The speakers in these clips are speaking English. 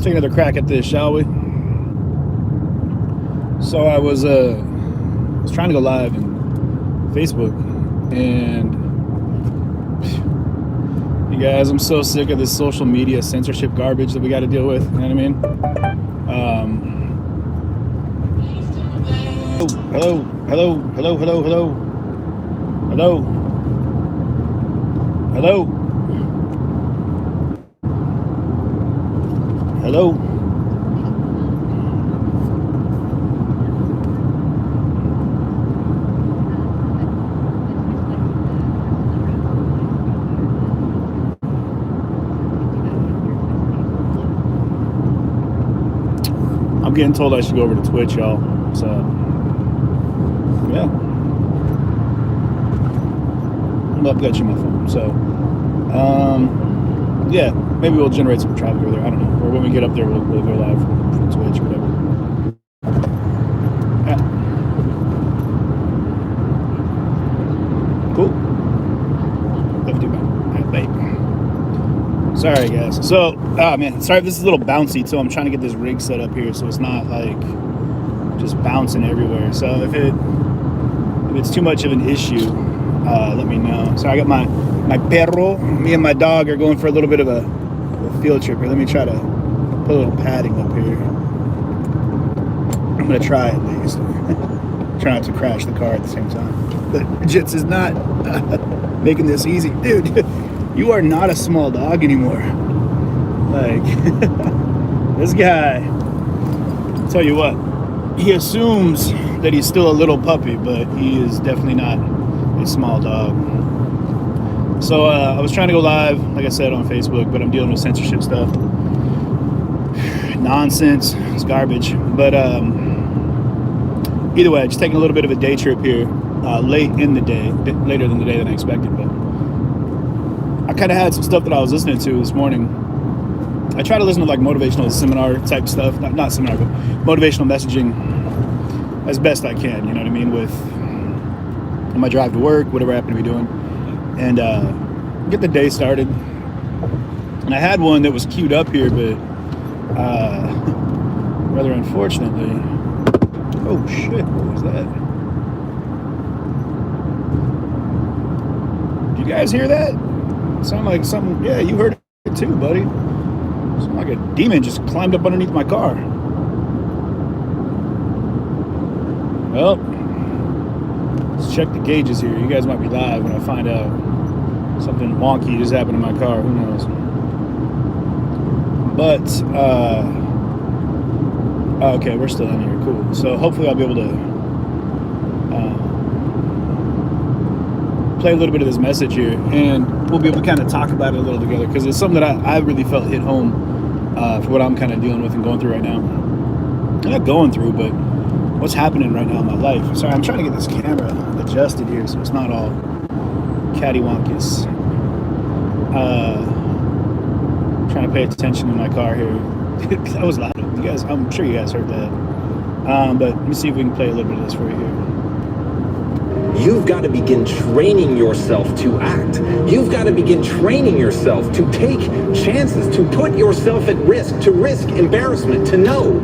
Let's take another crack at this, shall we? So I was trying to go live in Facebook, and you guys, I'm so sick of this social media censorship garbage that we got to deal with. You know what I mean? Hello. I'm getting told I should go over to Twitch, y'all. So, yeah. I'm updating my phone. So, yeah, maybe we'll generate some traffic over there. I don't know. Or when we get up there, we'll go live from Twitch or whatever. Yeah. Cool. Love to do that. Sorry, guys. So, man, sorry if this is a little bouncy, too. I'm trying to get this rig set up here so it's not, like, just bouncing everywhere. So if it's too much of an issue, let me know. So I got my perro. Me and my dog are going for a little bit of a field trip here. Let me try to put a little padding up here. I'm going to try at least. Try not to crash the car at the same time. But Jits is not making this easy. Dude, you are not a small dog anymore. Like, this guy, I'll tell you what, he assumes that he's still a little puppy, but he is definitely not a small dog. So I was trying to go live, like I said, on Facebook, but I'm dealing with censorship stuff. Nonsense. It's garbage. But either way, just taking a little bit of a day trip here, late in the day, a bit later than the day than I expected. But I kind of had some stuff that I was listening to this morning. I try to listen to like motivational seminar type stuff, not seminar, but motivational messaging as best I can, you know what I mean, with on my drive to work, whatever I happen to be doing, and get the day started. And I had one that was queued up here, but rather unfortunately, oh shit, what was that? Did you guys hear that? It sounded like something. Yeah, you heard it too, buddy. Sounded like a demon just climbed up underneath my car. Well, let's check the gauges here. You guys might be live when I find out something wonky just happened to my car. Who knows? But, okay, we're still in here. Cool. So hopefully I'll be able to play a little bit of this message here, and we'll be able to kind of talk about it a little together, because it's something that I really felt hit home for what I'm kind of dealing with and going through right now. I'm not going through, but what's happening right now in my life. Sorry, I'm trying to get this camera adjusted here so it's not all cattywampus. Trying to pay attention to my car here. That was loud. You guys, I'm sure you guys heard that. But let me see if we can play a little bit of this for you here. You've got to begin training yourself to act. You've got to begin training yourself to take chances, to put yourself at risk, to risk embarrassment, to know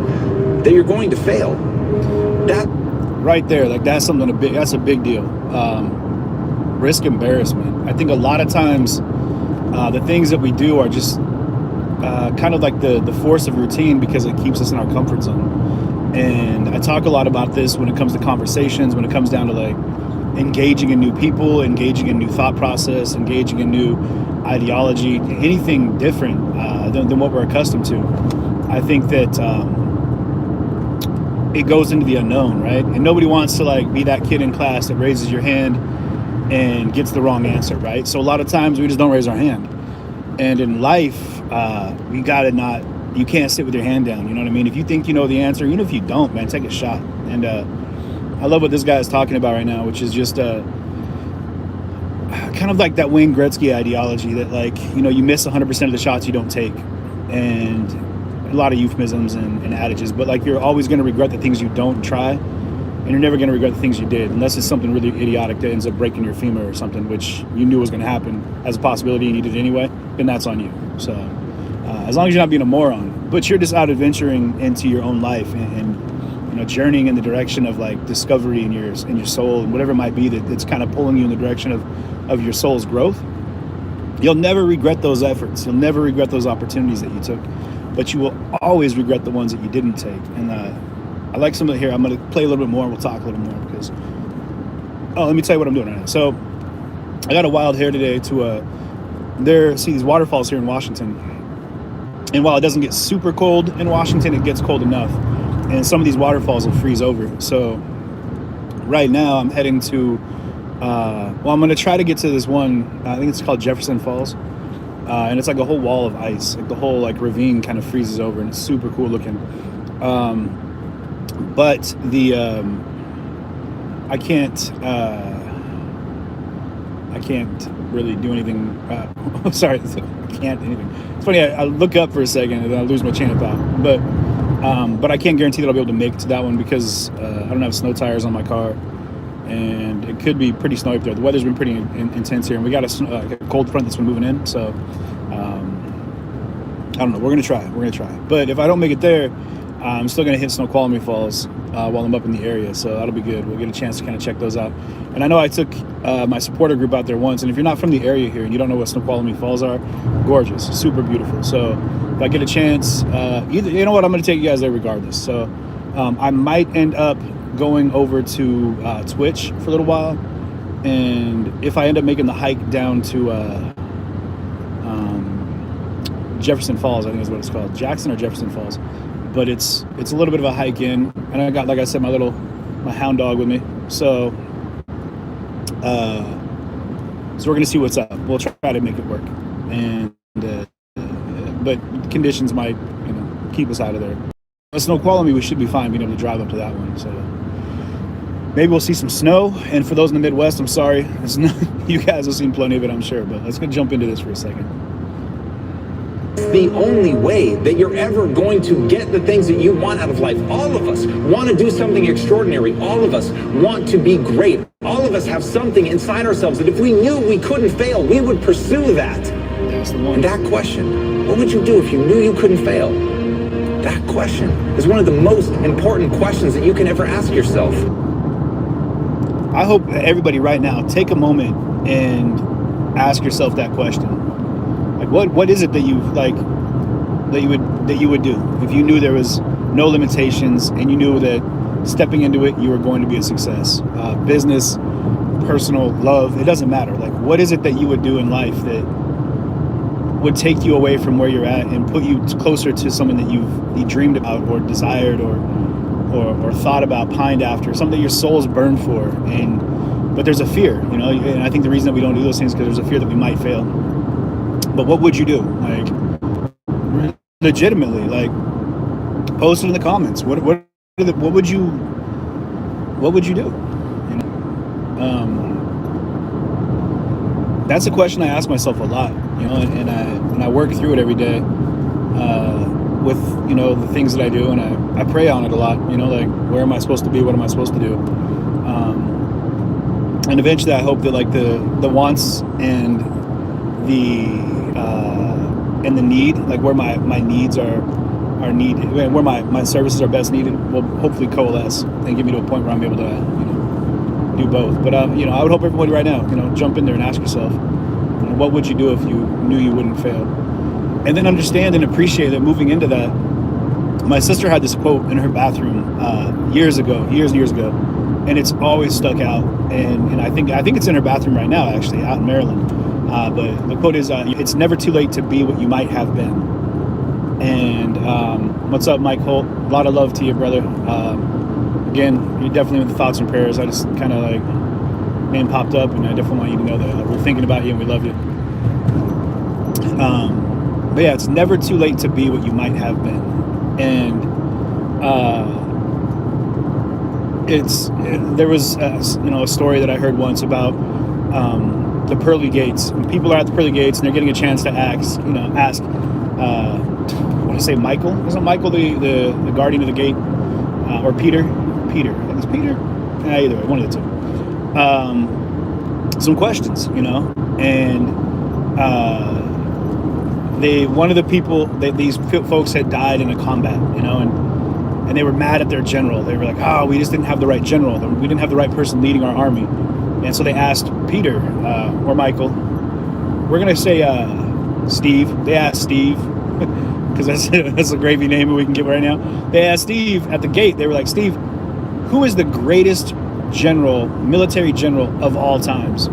that you're going to fail. That right there, like that's something that's a big deal. Risk embarrassment. I think a lot of times the things that we do are just kind of like the force of routine, because it keeps us in our comfort zone. And I talk a lot about this when it comes to conversations, when it comes down to like engaging in new people, engaging in new thought process, engaging in new ideology, anything different than what we're accustomed to. I think that it goes into the unknown, right? And nobody wants to like be that kid in class that raises your hand and gets the wrong answer, right? So a lot of times we just don't raise our hand. And in life, you can't sit with your hand down, you know what I mean? If you think you know the answer, even if you don't, man, take a shot. And I love what this guy is talking about right now, which is just kind of like that Wayne Gretzky ideology that, like, you know, you miss 100% of the shots you don't take. And a lot of euphemisms and adages, but like you're always going to regret the things you don't try, and you're never going to regret the things you did, unless it's something really idiotic that ends up breaking your femur or something, which you knew was going to happen as a possibility and you did it anyway, then that's on you. So as long as you're not being a moron, but you're just out adventuring into your own life and you know, journeying in the direction of like discovery in your soul and whatever it might be that's kind of pulling you in the direction of your soul's growth. You'll never regret those efforts. You'll never regret those opportunities that you took, but you will always regret the ones that you didn't take. And I like some of it here. I'm going to play a little bit more and we'll talk a little more because, let me tell you what I'm doing right now. So I got a wild hair today to see these waterfalls here in Washington. And while it doesn't get super cold in Washington, it gets cold enough. And some of these waterfalls will freeze over. So right now I'm heading to, I'm going to try to get to this one. I think it's called Jefferson Falls. And it's like a whole wall of ice. Like the whole like ravine kind of freezes over and it's super cool looking. But the, I can't really do anything. Sorry, I can't do anything. It's funny. I look up for a second and then I lose my chain of thought. But I can't guarantee that I'll be able to make it to that one because I don't have snow tires on my car, and it could be pretty snowy up there. The weather's been pretty intense here, and we got a cold front that's been moving in. So I don't know. We're gonna try. But if I don't make it there, I'm still gonna hit Snoqualmie Falls while I'm up in the area. So that'll be good. We'll get a chance to kind of check those out. And I know I took my supporter group out there once, and if you're not from the area here and you don't know what Snoqualmie Falls are, gorgeous, super beautiful. So if I get a chance, you know what, I'm going to take you guys there regardless. So I might end up going over to Twitch for a little while, and if I end up making the hike down to Jefferson Falls, I think is what it's called, Jackson or Jefferson Falls, but it's a little bit of a hike in, and I got, like I said, my hound dog with me. So we're gonna see what's up. We'll try to make it work, and but conditions might, keep us out of there. Snoqualmie, we should be fine being able to drive up to that one. So maybe we'll see some snow. And for those in the Midwest, I'm sorry, you guys have seen plenty of it, I'm sure. But let's go jump into this for a second. The only way that you're ever going to get the things that you want out of life. All of us want to do something extraordinary. All of us want to be great. All of us have something inside ourselves that if we knew we couldn't fail, we would pursue that. That's the one. And that question, what would you do if you knew you couldn't fail? That question is one of the most important questions that you can ever ask yourself. I hope that everybody right now take a moment and ask yourself that question. Like, what is it that you would do if you knew there was no limitations and you knew that stepping into it you were going to be a success? Business, personal, love, it doesn't matter. Like, what is it that you would do in life that would take you away from where you're at and put you closer to something that you dreamed about or desired or thought about, pined after, something that your soul's burned for? But there's a fear, and I think the reason that we don't do those things is because there's a fear that we might fail. But what would you do? Like, legitimately, like, post it in the comments. What would you do? That's a question I ask myself a lot, and I work through it every day with the things that I do, and I pray on it a lot. Like, where am I supposed to be? What am I supposed to do? And eventually, I hope that like the wants and the need, like where my needs are needed, where my services are best needed, will hopefully coalesce and get me to a point where I'm able to do both. But I would hope everybody right now, jump in there and ask yourself, what would you do if you knew you wouldn't fail? And then understand and appreciate that moving into that. My sister had this quote in her bathroom years and years ago, and it's always stuck out. And I think it's in her bathroom right now, actually, out in Maryland. But the quote is, "It's never too late to be what you might have been." And what's up, Mike Holt? A lot of love to you, brother. Again, you're definitely with the thoughts and prayers. I just kind of like, name popped up, and I definitely want you to know that we're thinking about you and we love you. But yeah, it's never too late to be what you might have been. And there was a story that I heard once about the pearly gates. When people are at the pearly gates and they're getting a chance to ask I want to say Michael. Isn't Michael the guardian of the gate? Or Peter? I think it's Peter. Either way, one of the two. Some questions, and one of the people that these folks had died in a combat, and they were mad at their general. They were like, oh, we just didn't have the right general. We didn't have the right person leading our army. And so they asked Peter or Michael. We're going to say Steve. They asked Steve, because that's a gravy name we can give right now. They asked Steve at the gate. They were like, Steve, who is the greatest general, military general of all times?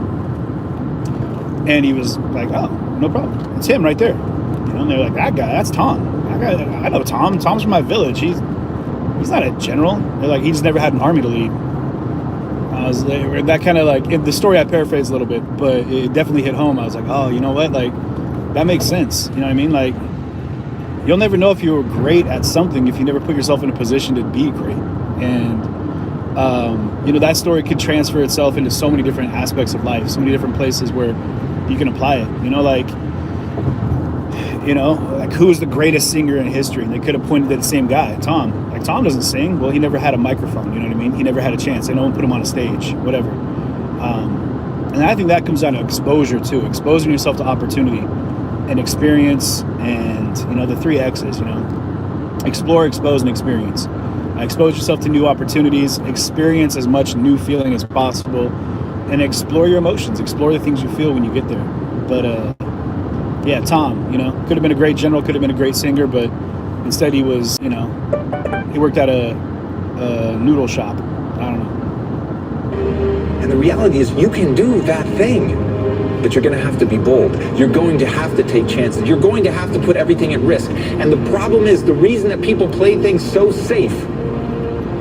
And he was like, oh, no problem. It's him right there. And they're like, that guy, that's Tom. I know Tom. Tom's from my village. He's not a general. They're like, he just never had an army to lead. That kind of like, in the story I paraphrased a little bit, but it definitely hit home. I was like, oh, you know what? Like, that makes sense. You know what I mean? Like, you'll never know if you were great at something if you never put yourself in a position to be great. And, that story could transfer itself into so many different aspects of life, so many different places where you can apply it. Like who is the greatest singer in history? And they could have pointed at the same guy, Tom. Like, Tom doesn't sing. Well, he never had a microphone. You know what I mean? He never had a chance. No one put him on a stage, whatever. And I think that comes down to exposure too, exposing yourself to opportunity and experience, and the 3 X's. Explore, expose, and experience. Expose yourself to new opportunities, experience as much new feeling as possible, and explore your emotions, explore the things you feel when you get there. But yeah, Tom, could have been a great general, could have been a great singer, but instead he was, he worked at a noodle shop. I don't know. And the reality is, you can do that thing, but you're going to have to be bold. You're going to have to take chances. You're going to have to put everything at risk. And the problem is, the reason that people play things so safe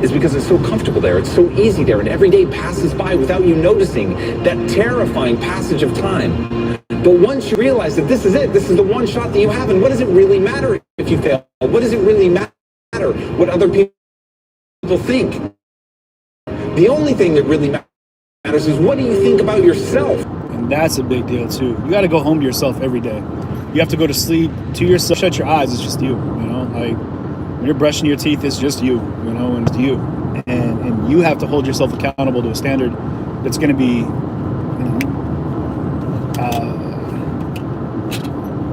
is because it's so comfortable there. It's so easy there, and every day passes by without you noticing that terrifying passage of time. But once you realize that this is it, this is the one shot that you have, and what does it really matter if you fail? What does it really matter what other people think? The only thing that really matters is, what do you think about yourself? And that's a big deal too. You got to go home to yourself every day. You have to go to sleep to yourself. Shut your eyes. It's just you. Like when you're brushing your teeth, it's just you. And it's you. And you have to hold yourself accountable to a standard that's going to be,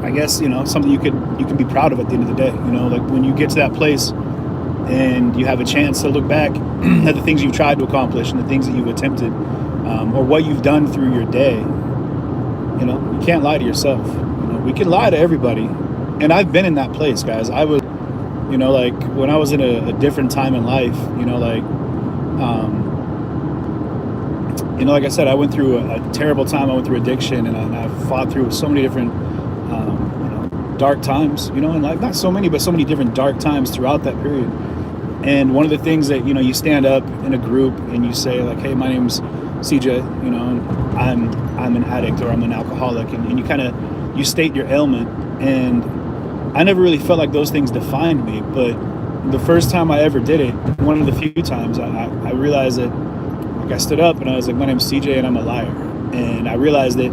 I guess, something you can be proud of at the end of the day. Like when you get to that place and you have a chance to look back at the things you've tried to accomplish and the things that you've attempted, or what you've done through your day. You can't lie to yourself. We can lie to everybody, and I've been in that place, guys. I was, like when I was in a different time in life, like I said, I went through a terrible time. I went through addiction, and I fought through so many different dark times, in life. Not so many, but so many different dark times throughout that period. And one of the things that, you stand up in a group and you say, like, hey, my name's CJ, and I'm an addict, or I'm an alcoholic, and you state your ailment. And I never really felt like those things defined me, but the first time I ever did it, one of the few times, I realized that, like, I stood up and I was like, my name's CJ and I'm a liar. And I realized that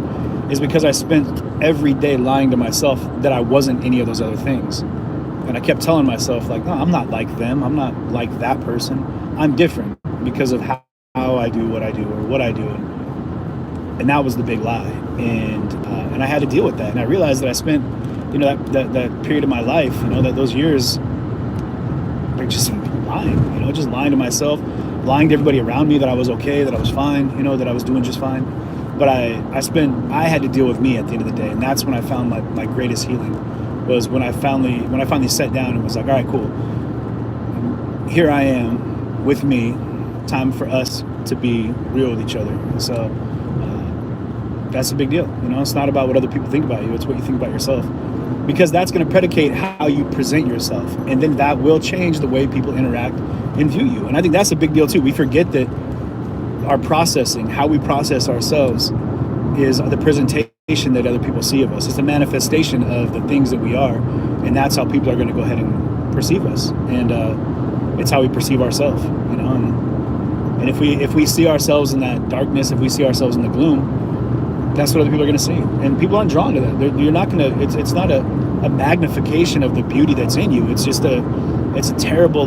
it's because I spent every day lying to myself that I wasn't any of those other things. And I kept telling myself, like, no, I'm not like them. I'm not like that person. I'm different because of how I do what I do, or what I do. And that was the big lie. And I had to deal with that. And I realized that I spent, that period of my life, that those years, like, just lying, just lying to myself, lying to everybody around me that I was okay, that I was fine, that I was doing just fine. But I had to deal with me at the end of the day. And that's when I found my greatest healing, was when I finally sat down and was like, all right, cool. Here I am with me, time for us to be real with each other. And so that's a big deal. It's not about what other people think about you. It's what you think about yourself, because that's going to predicate how you present yourself. And then that will change the way people interact and view you. And I think that's a big deal too. We forget that our processing, how we process ourselves, is the presentation that other people see of us. It's a manifestation of the things that we are. And that's how people are going to go ahead and perceive us. And it's how we perceive ourselves, And if we see ourselves in that darkness, if we see ourselves in the gloom, that's what other people are going to see. And people aren't drawn to that. You're not going to, it's not a magnification of the beauty that's in you. It's just it's a terrible,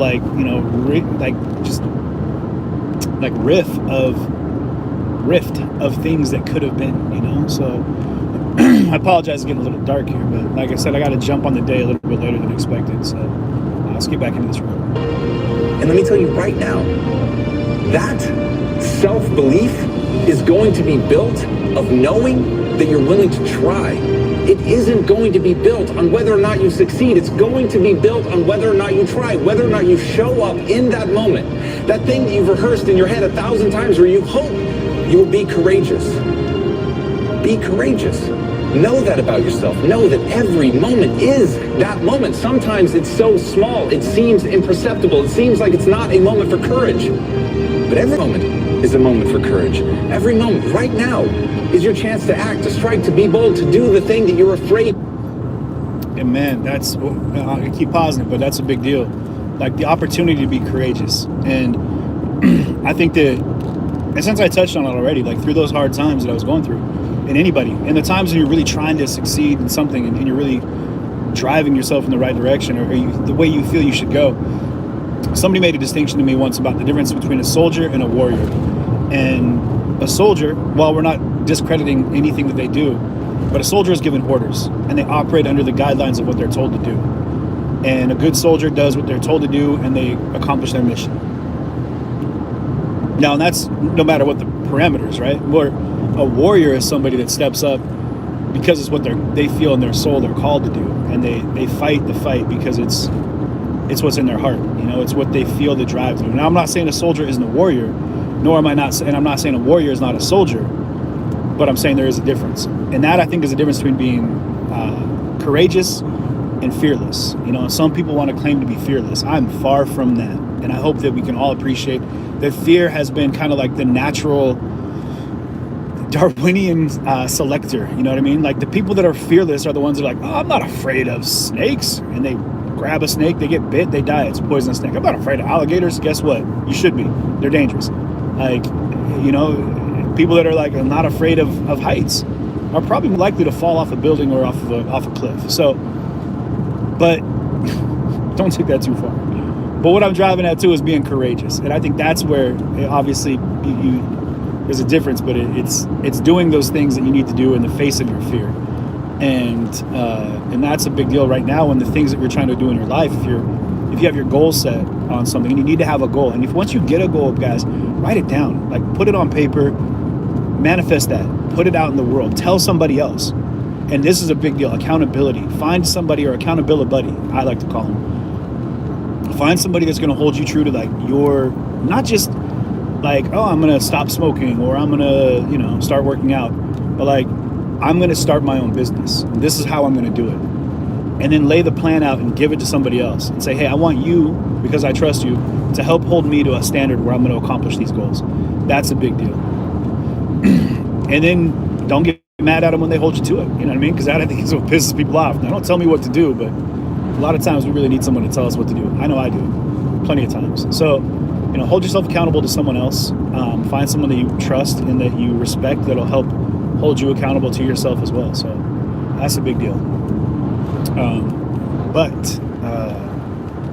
rift of things that could have been, So I apologize, it's getting a little dark here, but like I said, I got to jump on the day a little bit later than expected. So let's get back into this room. And let me tell you right now, that self-belief is going to be built of knowing that you're willing to try. It isn't going to be built on whether or not you succeed. It's going to be built on whether or not you try, whether or not you show up in that moment. That thing that you've rehearsed in your head 1,000 times where you hope you will be courageous. Be courageous. Know that about yourself. Know that every moment is that moment. Sometimes it's so small, it seems imperceptible. It seems like it's not a moment for courage. But every moment is a moment for courage. Every moment, right now, is your chance to act, to strike, to be bold, to do the thing that you're afraid. And man, that's, I keep pausing it, but that's a big deal. Like the opportunity to be courageous. And I think that, and since I touched on it already, like through those hard times that I was going through, and anybody, and the times when you're really trying to succeed in something and you're really driving yourself in the right direction or the way you feel you should go. Somebody made a distinction to me once about the difference between a soldier and a warrior. And a soldier, while we're not discrediting anything that they do, but a soldier is given orders and they operate under the guidelines of what they're told to do. And a good soldier does what they're told to do and they accomplish their mission. Now, and that's no matter what the parameters, right? Or a warrior is somebody that steps up because it's what they feel in their soul they're called to do. And they fight the fight because it's what's in their heart. You know, it's what they feel the drive to do. Now, I'm not saying a soldier isn't a warrior, nor am I not, and I'm not saying a warrior is not a soldier, but I'm saying there is a difference. And that, I think, is the difference between being courageous and fearless. You know, some people want to claim to be fearless. I'm far from that. And I hope that we can all appreciate that fear has been kind of like the natural Darwinian selector. You know what I mean? Like the people that are fearless are the ones that are like, oh, I'm not afraid of snakes. And they grab a snake, they get bit, they die. It's a poisonous snake. I'm not afraid of alligators. Guess what? You should be. They're dangerous. Like, you know, people that are like, I'm not afraid of heights are probably likely to fall off a building or off a cliff. So, but don't take that too far. But what I'm driving at too is being courageous. And I think that's where obviously there's a difference, but it's doing those things that you need to do in the face of your fear. And that's a big deal right now when the things that you're trying to do in your life, if you have your goal set on something and you need to have a goal. And if once you get a goal, guys, write it down, like put it on paper, manifest that, put it out in the world, tell somebody else. And this is a big deal, accountability. Find somebody, or accountability buddy, I like to call them. Find somebody that's going to hold you true to like your, not just like, oh, I'm going to stop smoking or I'm going to, you know, start working out, but like, I'm going to start my own business. This is how I'm going to do it. And then lay the plan out and give it to somebody else and say, hey, I want you, because I trust you, to help hold me to a standard where I'm going to accomplish these goals. That's a big deal. And then don't get mad at them when they hold you to it. You know what I mean? Because that, I think, is what pisses people off. Now, don't tell me what to do, but a lot of times we really need someone to tell us what to do. I know I do, plenty of times. So, you know, hold yourself accountable to someone else. Find someone that you trust and that you respect that'll help hold you accountable to yourself as well. So that's a big deal. But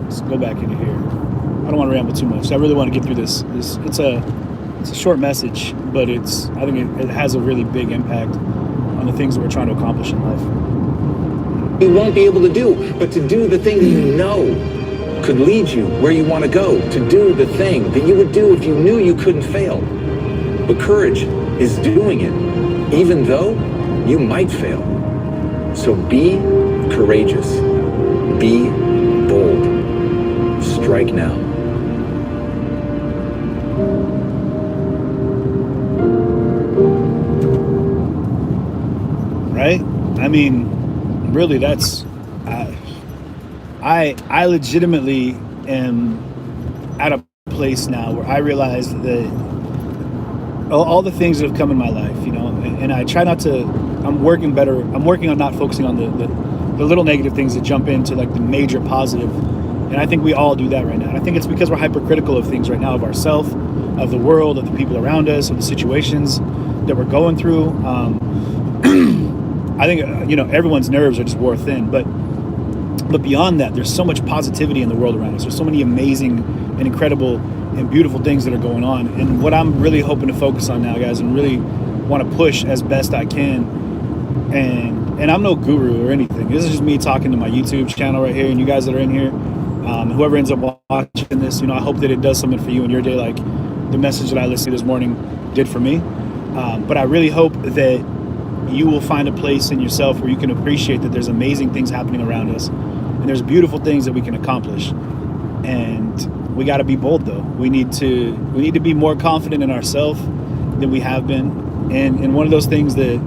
let's go back into here. I don't want to ramble too much. I really want to get through this. It's a short message, but I think it has a really big impact on the things that we're trying to accomplish in life. You won't be able to do, but to do the thing that you know could lead you where you want to go, to do the thing that you would do if you knew you couldn't fail. But courage is doing it, even though you might fail. So be courageous, be bold, strike now. Right? I mean, really, that's, I legitimately am at a place now where I realize that all the things that have come in my life, you know, and I try not to, I'm working on not focusing on the little negative things that jump into like the major positive. And I think we all do that right now. And I think it's because we're hypercritical of things right now, of ourselves, of the world, of the people around us, of the situations that we're going through. I think, you know, everyone's nerves are just wore thin, but beyond that, there's so much positivity in the world around us. There's so many amazing and incredible and beautiful things that are going on. And what I'm really hoping to focus on now, guys, and really want to push as best I can, And I'm no guru or anything. This is just me talking to my YouTube channel right here, and you guys that are in here, whoever ends up watching this, I hope that it does something for you in your day, like the message that I listened to this morning did for me. But I really hope that you will find a place in yourself where you can appreciate that there's amazing things happening around us, and there's beautiful things that we can accomplish. And we got to be bold, though. We need to be more confident in ourselves than we have been. And one of those things that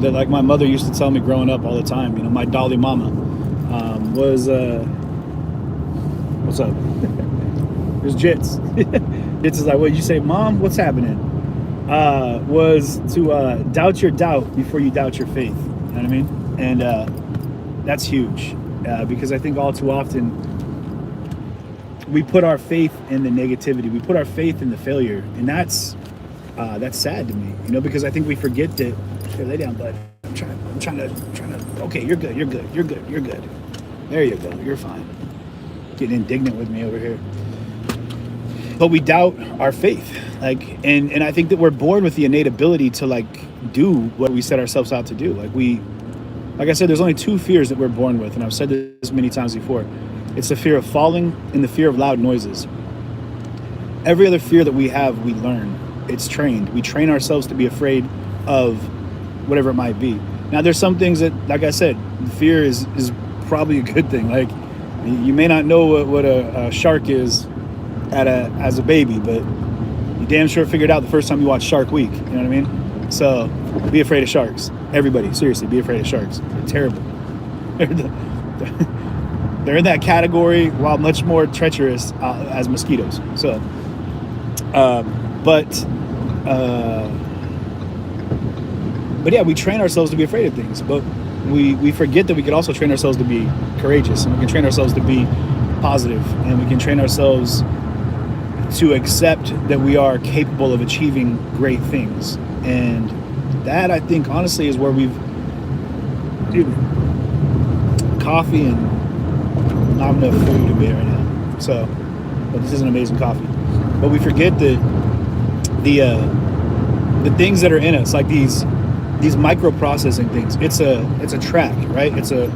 like my mother used to tell me growing up all the time, my dolly mama, was what's up? There's Jits. Jits is like, what you say, Mom? What's happening? Was to doubt your doubt before you doubt your faith. You know what I mean? And that's huge, because I think all too often we put our faith in the negativity. We put our faith in the failure, and that's sad to me. Because I think we forget that. Here, lay down, bud. I'm trying to. Okay, you're good. You're good. There you go. You're fine. Getting indignant with me over here. But we doubt our faith, and I think that we're born with the innate ability to do what we set ourselves out to do. Like I said, there's only two fears that we're born with, and I've said this many times before. It's the fear of falling and the fear of loud noises. Every other fear that we have, we learn. It's trained. We train ourselves to be afraid of whatever it might be. Now, there's some things that, like I said, fear is probably a good thing. You may not know what a shark is as a baby, but you damn sure figured out the first time you watched Shark Week. You know what I mean? So be afraid of sharks. Everybody, seriously, be afraid of sharks. They're terrible. They're in that category, while much more treacherous as mosquitoes. So, but yeah, we train ourselves to be afraid of things, but we forget that we can also train ourselves to be courageous, and we can train ourselves to be positive, and we can train ourselves to accept that we are capable of achieving great things. And that, I think, honestly, is where coffee and not enough food to be right now. So, but this is an amazing coffee. But we forget that the things that are in us, like these microprocessing things, it's a track, right? It's a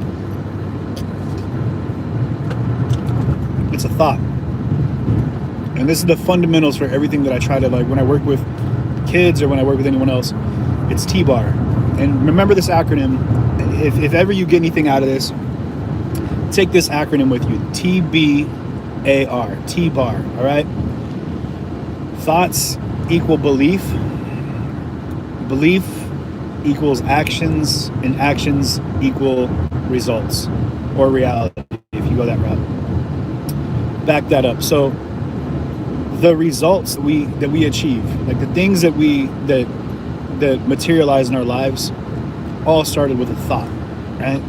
thought. And this is the fundamentals for everything that I try to, when I work with kids or when I work with anyone else. It's T-BAR. And remember this acronym. If ever you get anything out of this, take this acronym with you. T-B-A-R. T-BAR. All right? Thoughts equal belief. Belief equals actions, and actions equal results or reality, if you go that route. Back that up. So the results that we achieve, the things that that materialize in our lives, all started with a thought, right?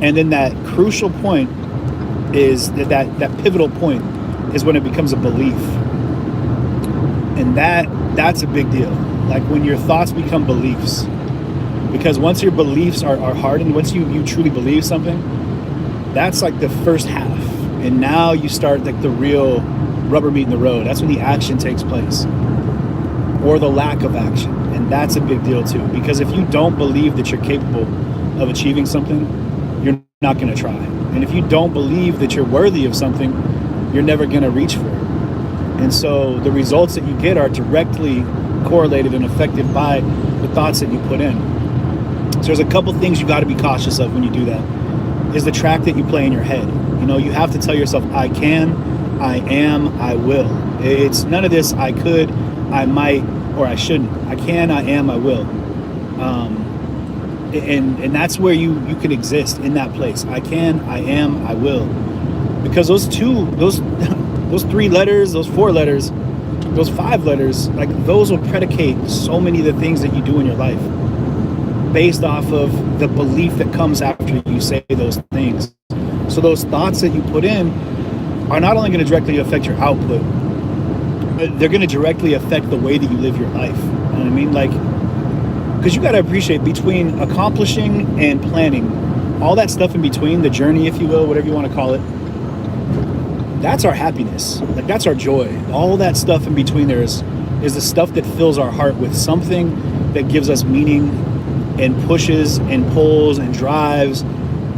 And then that crucial point is that pivotal point is when it becomes a belief. And that's a big deal. When your thoughts become beliefs, because once your beliefs are hardened, once you truly believe something, that's the first half. And now you start the real rubber meeting the road. That's when the action takes place, or the lack of action. And that's a big deal too, because if you don't believe that you're capable of achieving something, you're not going to try. And if you don't believe that you're worthy of something, you're never going to reach for it. And so the results that you get are directly correlated and affected by the thoughts that you put in. So there's a couple things you got to be cautious of when you do that. Is the track that you play in your head. You have to tell yourself, I can, I am, I will. It's none of this I could, I might, or I shouldn't. I can, I am, I will. And that's where you can exist, in that place. I can, I am, I will. Because those three letters, those four letters, those five letters, those will predicate so many of the things that you do in your life, based off of the belief that comes after you say those things. So those thoughts that you put in are not only going to directly affect your output, but they're going to directly affect the way that you live your life. You know what I mean? Because you got to appreciate, between accomplishing and planning, all that stuff in between, the journey, if you will, whatever you want to call it, that's our happiness. That's our joy. All that stuff in between there is the stuff that fills our heart with something that gives us meaning and pushes and pulls and drives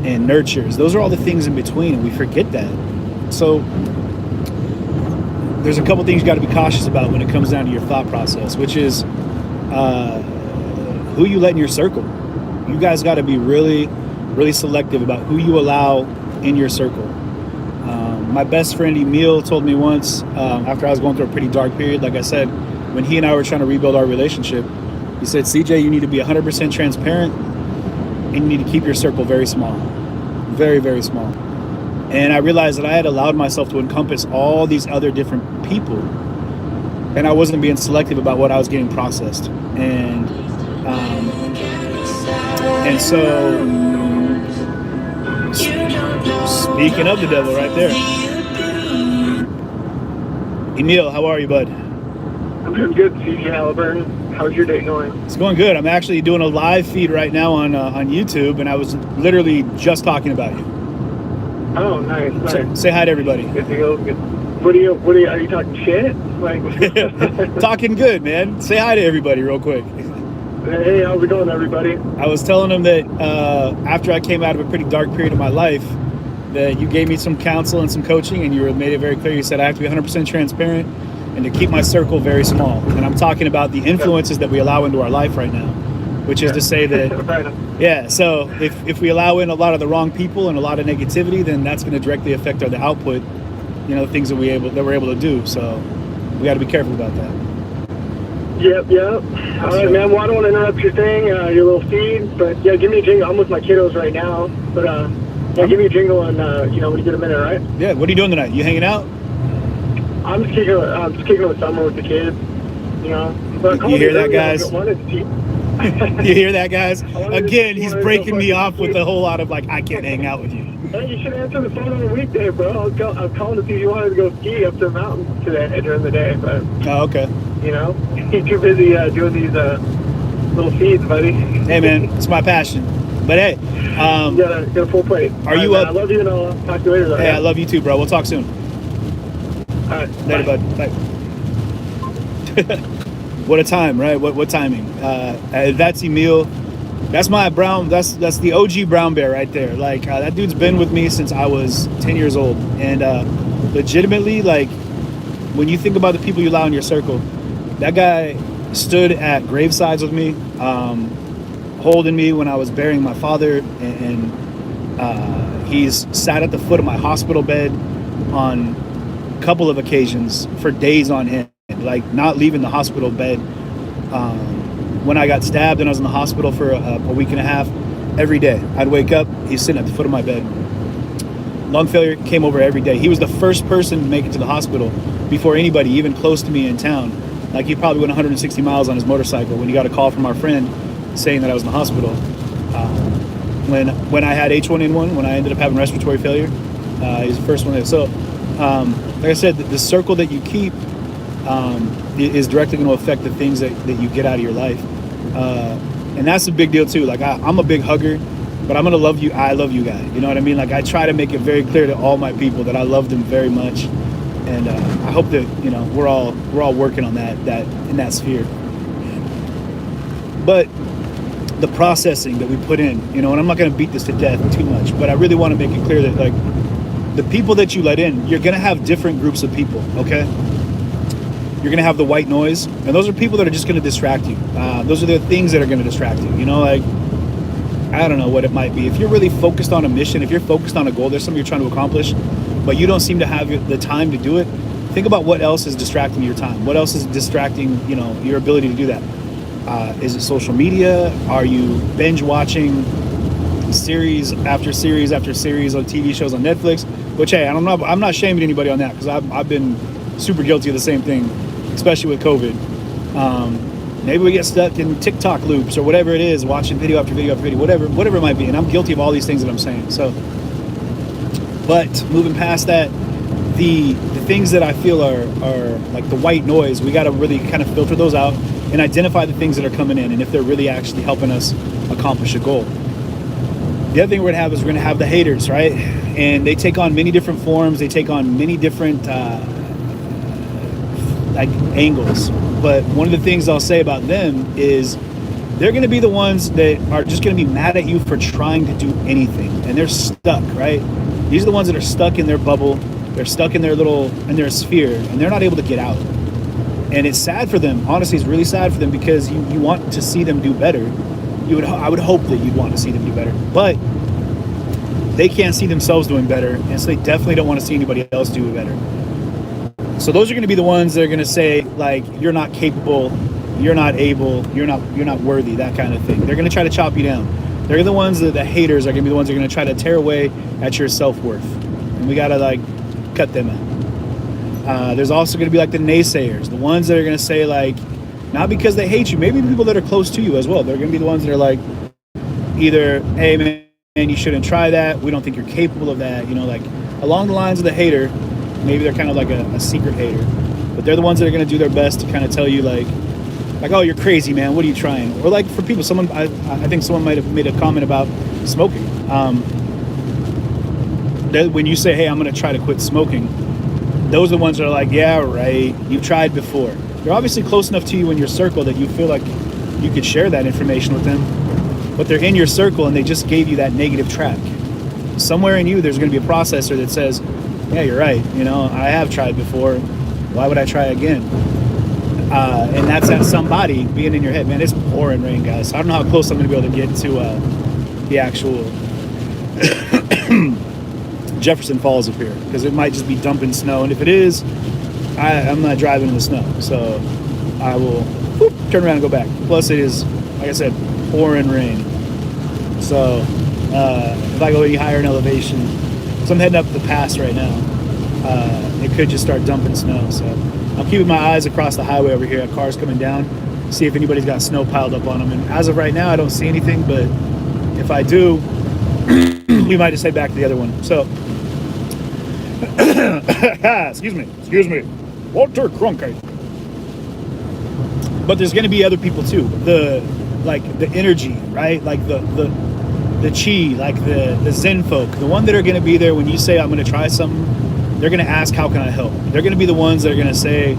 and nurtures. Those are all the things in between, and we forget that. So there's a couple things you got to be cautious about when it comes down to your thought process, which is who you let in your circle. You guys got to be really, really selective about who you allow in your circle. My best friend Emil told me once, after I was going through a pretty dark period, like I said, when he and I were trying to rebuild our relationship, he said, CJ, you need to be 100% transparent, and you need to keep your circle very small. Very, very small. And I realized that I had allowed myself to encompass all these other different people, and I wasn't being selective about what I was getting processed. And so, speaking of the devil right there, Emil, how are you, bud? I'm doing good, CJ Halliburton. How's your day going? It's going good. I'm actually doing a live feed right now on YouTube, and I was literally just talking about you. Oh, nice. Say hi to everybody. Good deal. Good. What are you talking shit? Like Talking good, man. Say hi to everybody real quick. Hey, how's it going, everybody? I was telling them that after I came out of a pretty dark period of my life, that you gave me some counsel and some coaching, and you made it very clear. You said I have to be 100% transparent and to keep my circle very small. And I'm talking about the influences that we allow into our life right now, which is to say that, yeah, so if we allow in a lot of the wrong people and a lot of negativity, then that's going to directly affect the output, you know, the things that we're able to do. So we got to be careful about that. Yep. All right, man. Well, I don't want to interrupt your thing, your little feed, but yeah, give me a jingle. I'm with my kiddos right now, but yeah, give me a jingle and when you get a minute, all right? Yeah. What are you doing tonight? You hanging out? I'm just kicking it with summer with the kids, you know. But you hear that, guys? You hear that, guys? Again, he's breaking me off with a whole lot of like, I can't hang out with you. Hey, you should answer the phone on a weekday, bro. I was calling to see if you wanted to go ski up to the mountain today during the day, but oh, okay. You know, you're too busy doing these little feeds, buddy. Hey, man, it's my passion. But hey, you got a full plate. Are you up? I love you, and I'll talk to you later. Though, hey, I love you too, bro. We'll talk soon. All right, later, bud. Bye. What a time, right? What timing? That's Emil. That's my brown. That's the OG brown bear right there. Like that dude's been with me since I was 10 years old, and legitimately, like when you think about the people you allow in your circle, that guy stood at gravesides with me, holding me when I was burying my father, and he's sat at the foot of my hospital bed on a couple of occasions for days on end, like not leaving the hospital bed. When I got stabbed and I was in the hospital for a week and a half, every day I'd wake up, he's sitting at the foot of my bed. Lung failure came over every day. He was the first person to make it to the hospital before anybody even close to me in town. Like he probably went 160 miles on his motorcycle when he got a call from our friend saying that I was in the hospital. When I had H1N1, when I ended up having respiratory failure, he was the first one there. So, like I said, the circle that you keep is directly going to affect the things that you get out of your life. And that's a big deal too. Like I'm a big hugger, but I'm going to love you. I love you guy. You know what I mean? Like I try to make it very clear to all my people that I love them very much. And I hope that, you know, we're all working on that in that sphere. But the processing that we put in, you know, and I'm not going to beat this to death too much, but I really want to make it clear that like the people that you let in, you're going to have different groups of people. Okay. You're going to have the white noise, and those are people that are just going to distract you. Those are the things that are going to distract you. You know, like, I don't know what it might be. If you're really focused on a mission, if you're focused on a goal, there's something you're trying to accomplish, but you don't seem to have the time to do it, think about what else is distracting your time. What else is distracting, you know, your ability to do that? Is it social media? Are you binge watching series after series after series on TV shows on Netflix? Which, hey, I'm not shaming anybody on that, because I've been super guilty of the same thing, especially with COVID. Maybe we get stuck in TikTok loops or whatever it is, watching video after video after video, whatever it might be. And I'm guilty of all these things that I'm saying. So, but moving past that, the things that I feel are like the white noise, we got to really kind of filter those out and identify the things that are coming in and if they're really actually helping us accomplish a goal. The other thing we're going to have the haters, right? And they take on many different forms. They take on many different like angles. But one of the things I'll say about them is they're going to be the ones that are just going to be mad at you for trying to do anything, and they're stuck, right? These are the ones that are stuck in their bubble. They're stuck in their sphere, and they're not able to get out. And it's sad for them. Honestly, it's really sad for them, because you want to see them do better. I would hope that you'd want to see them do better, but they can't see themselves doing better, and so they definitely don't want to see anybody else do better. So those are going to be the ones that are going to say, like, you're not capable, you're not able, you're not worthy, that kind of thing. They're going to try to chop you down. They're the ones that the haters are going to be the ones that are going to try to tear away at your self-worth, and we got to like cut them out. There's also going to be like the naysayers, the ones that are going to say, like, not because they hate you, maybe people that are close to you as well. They're going to be the ones that are like, either, hey man, you shouldn't try that, we don't think you're capable of that, you know, like along the lines of the hater. Maybe they're kind of like a secret hater, but they're the ones that are going to do their best to kind of tell you like, oh, you're crazy, man, what are you trying? Or like for people, I think someone might have made a comment about smoking. When you say, hey, I'm going to try to quit smoking, those are the ones that are like, yeah, right, you've tried before. They're obviously close enough to you in your circle that you feel like you could share that information with them, but they're in your circle and they just gave you that negative track. Somewhere in you, there's going to be a processor that says, yeah, you're right, you know, I have tried before, why would I try again? And that's that somebody being in your head. Man, it's pouring rain, guys, so I don't know how close I'm going to be able to get to the actual Jefferson Falls up here, because it might just be dumping snow, and if it is, I'm not driving in the snow, so I will turn around and go back. Plus it is, like I said, pouring rain, so if I go any higher in elevation, so I'm heading up the pass right now, it could just start dumping snow. So I'm keeping my eyes across the highway over here at cars coming down, see if anybody's got snow piled up on them, and as of right now I don't see anything, but if I do, we might just head back to the other one. So excuse me, Walter Cronkite. But there's going to be other people too, the energy, right? Like the chi, like the zen folk, the one that are going to be there when you say I'm going to try something. They're going to ask, how can I help? They're going to be the ones that are going to say,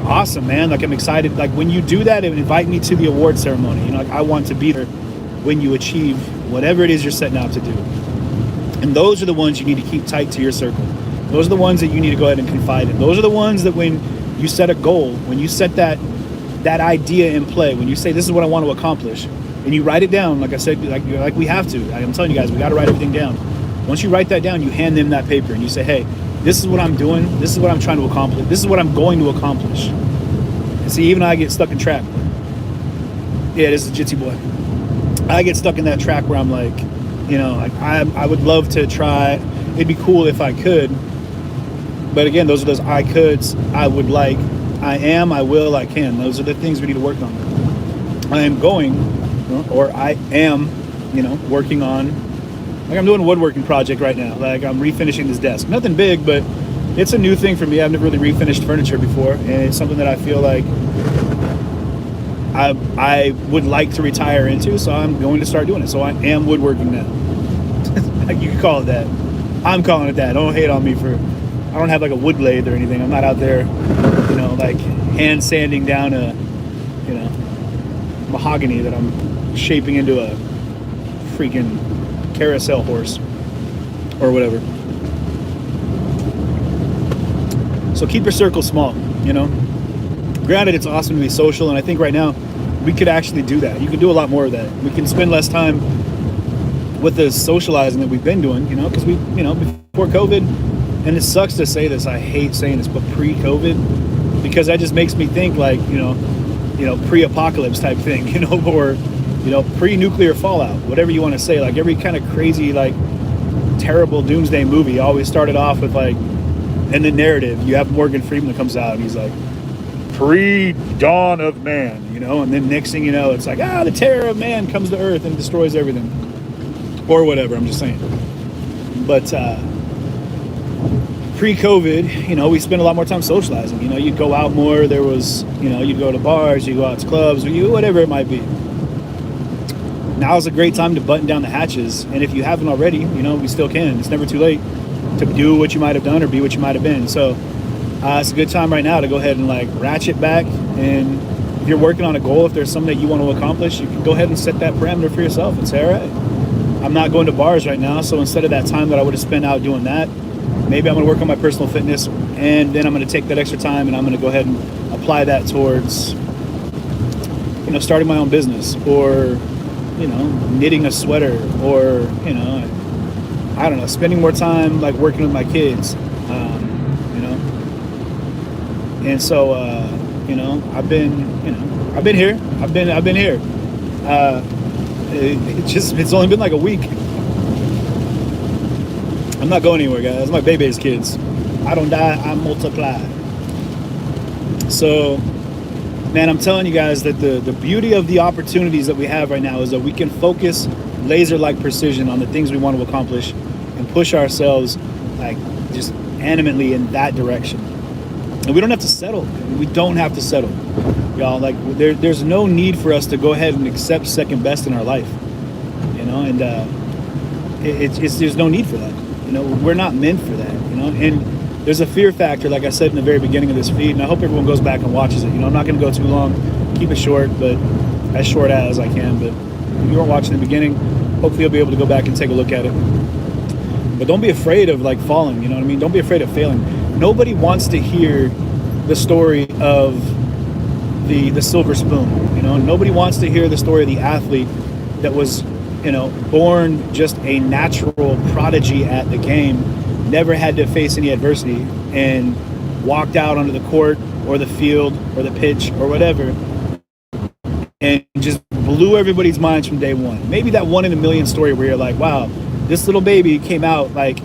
awesome, man, like I'm excited. Like when you do that, invite me to the award ceremony, you know, like I want to be there when you achieve whatever it is you're setting out to do. And those are the ones you need to keep tight to your circle. Those are the ones that you need to go ahead and confide in. Those are the ones that when you set a goal, when you set that idea in play, when you say this is what I want to accomplish, and you write it down, like I said, like we have to. I'm telling you guys, we got to write everything down. Once you write that down, you hand them that paper and you say, hey, this is what I'm doing. This is what I'm trying to accomplish. This is what I'm going to accomplish. And see, even I get stuck in track. Yeah, this is Jitsi boy. I get stuck in that track where I'm like, you know, like I would love to try. It'd be cool if I could. But again, those are those I coulds. I would like. I am. I will. I can. Those are the things we need to work on. I am going, or I am, you know, working on. Like I'm doing a woodworking project right now. Like I'm refinishing this desk. Nothing big, but it's a new thing for me. I've never really refinished furniture before, and it's something that I feel like I would like to retire into, so I'm going to start doing it. So I am woodworking now. You can call it that. I'm calling it that. Don't hate on me for, I don't have like a wood lathe or anything. I'm not out there, you know, like hand sanding down a, you know, mahogany that I'm shaping into a freaking carousel horse or whatever. So keep your circle small, you know. Granted, it's awesome to be social, and I think right now we could actually do that. You can do a lot more of that. We can spend less time with the socializing that we've been doing, you know, because we, you know, before COVID, and it sucks to say this, I hate saying this, but pre-COVID, because that just makes me think like, you know, pre-apocalypse type thing, you know, or, you know, pre-nuclear fallout, whatever you want to say. Like every kind of crazy, like terrible doomsday movie always started off with like, in the narrative, you have Morgan Freeman that comes out and he's like, pre-dawn of man, you know, and then next thing you know, it's like, the terror of man comes to Earth and destroys everything, or whatever. I'm just saying. But pre-COVID, you know, we spent a lot more time socializing. You know, you'd go out more. There was, you know, you'd go to bars, you go out to clubs, whatever it might be. Now is a great time to button down the hatches, and if you haven't already, you know, we still can. It's never too late to do what you might have done or be what you might have been. So it's a good time right now to go ahead and like ratchet back and if you're working on a goal, if there's something that you want to accomplish, you can go ahead and set that parameter for yourself and say, all right, I'm not going to bars right now, so instead of that time that I would have spent out doing that, maybe I'm going to work on my personal fitness, and then I'm going to take that extra time and I'm going to go ahead and apply that towards, you know, starting my own business, or, you know, knitting a sweater, or, you know, I don't know, spending more time like working with my kids, you know. And so, you know, I've been here. It's only been like a week. I'm not going anywhere, guys. My baby's kids. I don't die, I multiply. So, man, I'm telling you guys that the beauty of the opportunities that we have right now is that we can focus laser-like precision on the things we want to accomplish and push ourselves like just animately in that direction. And we don't have to settle. We don't have to settle, y'all. Like there's no need for us to go ahead and accept second best in our life, you know. And there's no need for that. You know, we're not meant for that. You know, and there's a fear factor, like I said in the very beginning of this feed. And I hope everyone goes back and watches it. You know, I'm not going to go too long. Keep it short, but as short as I can. But if you weren't watching the beginning, hopefully you'll be able to go back and take a look at it. But don't be afraid of like falling. You know what I mean? Don't be afraid of failing. Nobody wants to hear the story of the silver spoon. You know, nobody wants to hear the story of the athlete that was, you know, born just a natural prodigy at the game, never had to face any adversity, and walked out onto the court or the field or the pitch or whatever and just blew everybody's minds from day one. Maybe that 1 in a million story where you're like, wow, this little baby came out like,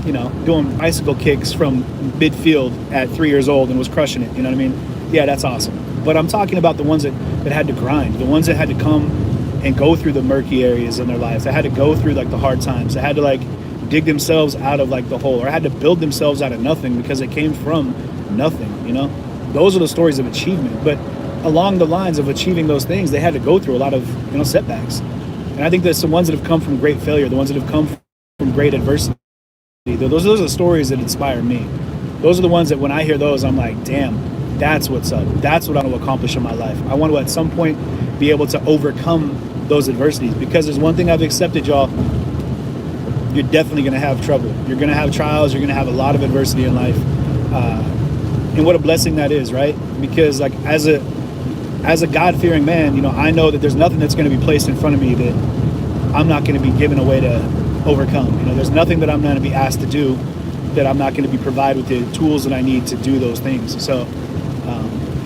you know, doing bicycle kicks from midfield at 3 years old and was crushing it. You know what I mean? Yeah, that's awesome. But I'm talking about the ones that had to grind, the ones that had to come and go through the murky areas in their lives. They had to go through like the hard times. They had to like dig themselves out of like the hole, or had to build themselves out of nothing because it came from nothing, you know? Those are the stories of achievement. But along the lines of achieving those things, they had to go through a lot of, you know, setbacks. And I think that's the ones that have come from great failure, the ones that have come from great adversity. Those are the stories that inspire me. Those are the ones that when I hear those, I'm like, damn, that's what's up. That's what I want to accomplish in my life. I want to at some point be able to overcome those adversities, because there's one thing I've accepted, y'all. You're definitely going to have trouble. You're going to have trials. You're going to have a lot of adversity in life. And what a blessing that is, right? Because like as a God-fearing man, you know, I know that there's nothing that's going to be placed in front of me that I'm not going to be given a way to overcome. You know, there's nothing that I'm going to be asked to do that I'm not going to be provided with the tools that I need to do those things. So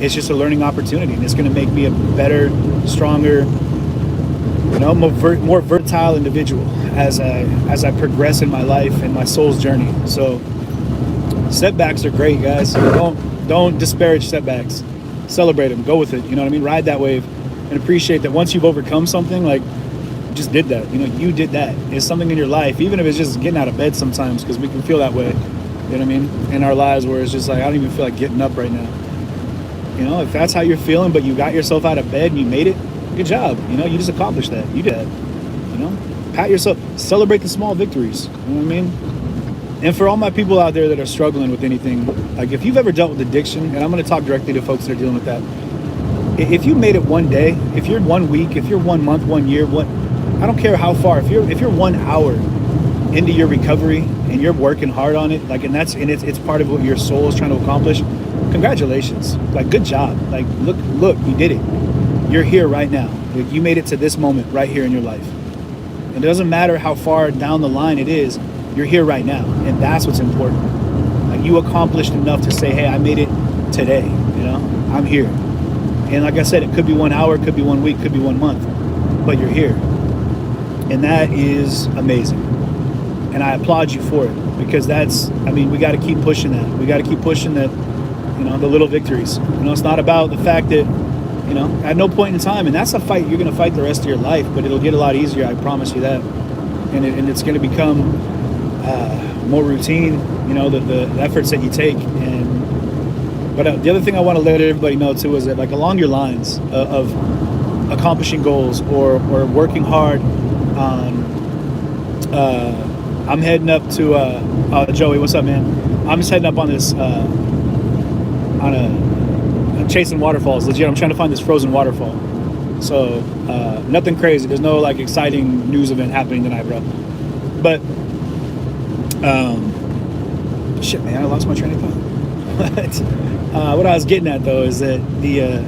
it's just a learning opportunity, and it's going to make me a better, stronger, you know, more versatile individual as I progress in my life and my soul's journey. So setbacks are great, guys. Don't disparage setbacks. Celebrate them. Go with it. You know what I mean? Ride that wave and appreciate that once you've overcome something, like you just did that. You know, you did that. It's something in your life, even if it's just getting out of bed sometimes, because we can feel that way. You know what I mean? In our lives where it's just like, I don't even feel like getting up right now. You know, if that's how you're feeling, but you got yourself out of bed and you made it, good job. You know, you just accomplished that. You did that. You know, pat yourself, celebrate the small victories. You know what I mean? And for all my people out there that are struggling with anything, like if you've ever dealt with addiction, and I'm going to talk directly to folks that are dealing with that. If you made it one day, if you're 1 week, if you're 1 month, 1 year, I don't care how far. If you're 1 hour into your recovery and you're working hard on it, like, and it's part of what your soul is trying to accomplish. Congratulations. Like, good job. Like, look, you did it. You're here right now. Like, you made it to this moment right here in your life. And it doesn't matter how far down the line it is, you're here right now. And that's what's important. Like, you accomplished enough to say, hey, I made it today. You know, I'm here. And like I said, it could be 1 hour, could be 1 week, could be 1 month, but you're here. And that is amazing. And I applaud you for it, because we got to keep pushing that. We got to keep pushing that, you know, the little victories. You know, it's not about the fact that, you know, at no point in time, and that's a fight you're going to fight the rest of your life, but it'll get a lot easier, I promise you that. And it's going to become more routine, you know, the efforts that you take. But the other thing I want to let everybody know too is that, like, along your lines of accomplishing goals or working hard on, I'm heading up to Joey, what's up, man? I'm just heading up on this on I'm chasing waterfalls. Legit, I'm trying to find this frozen waterfall. So nothing crazy. There's no like exciting news event happening tonight, bro. But shit, man, I lost my train of thought. What I was getting at though is that the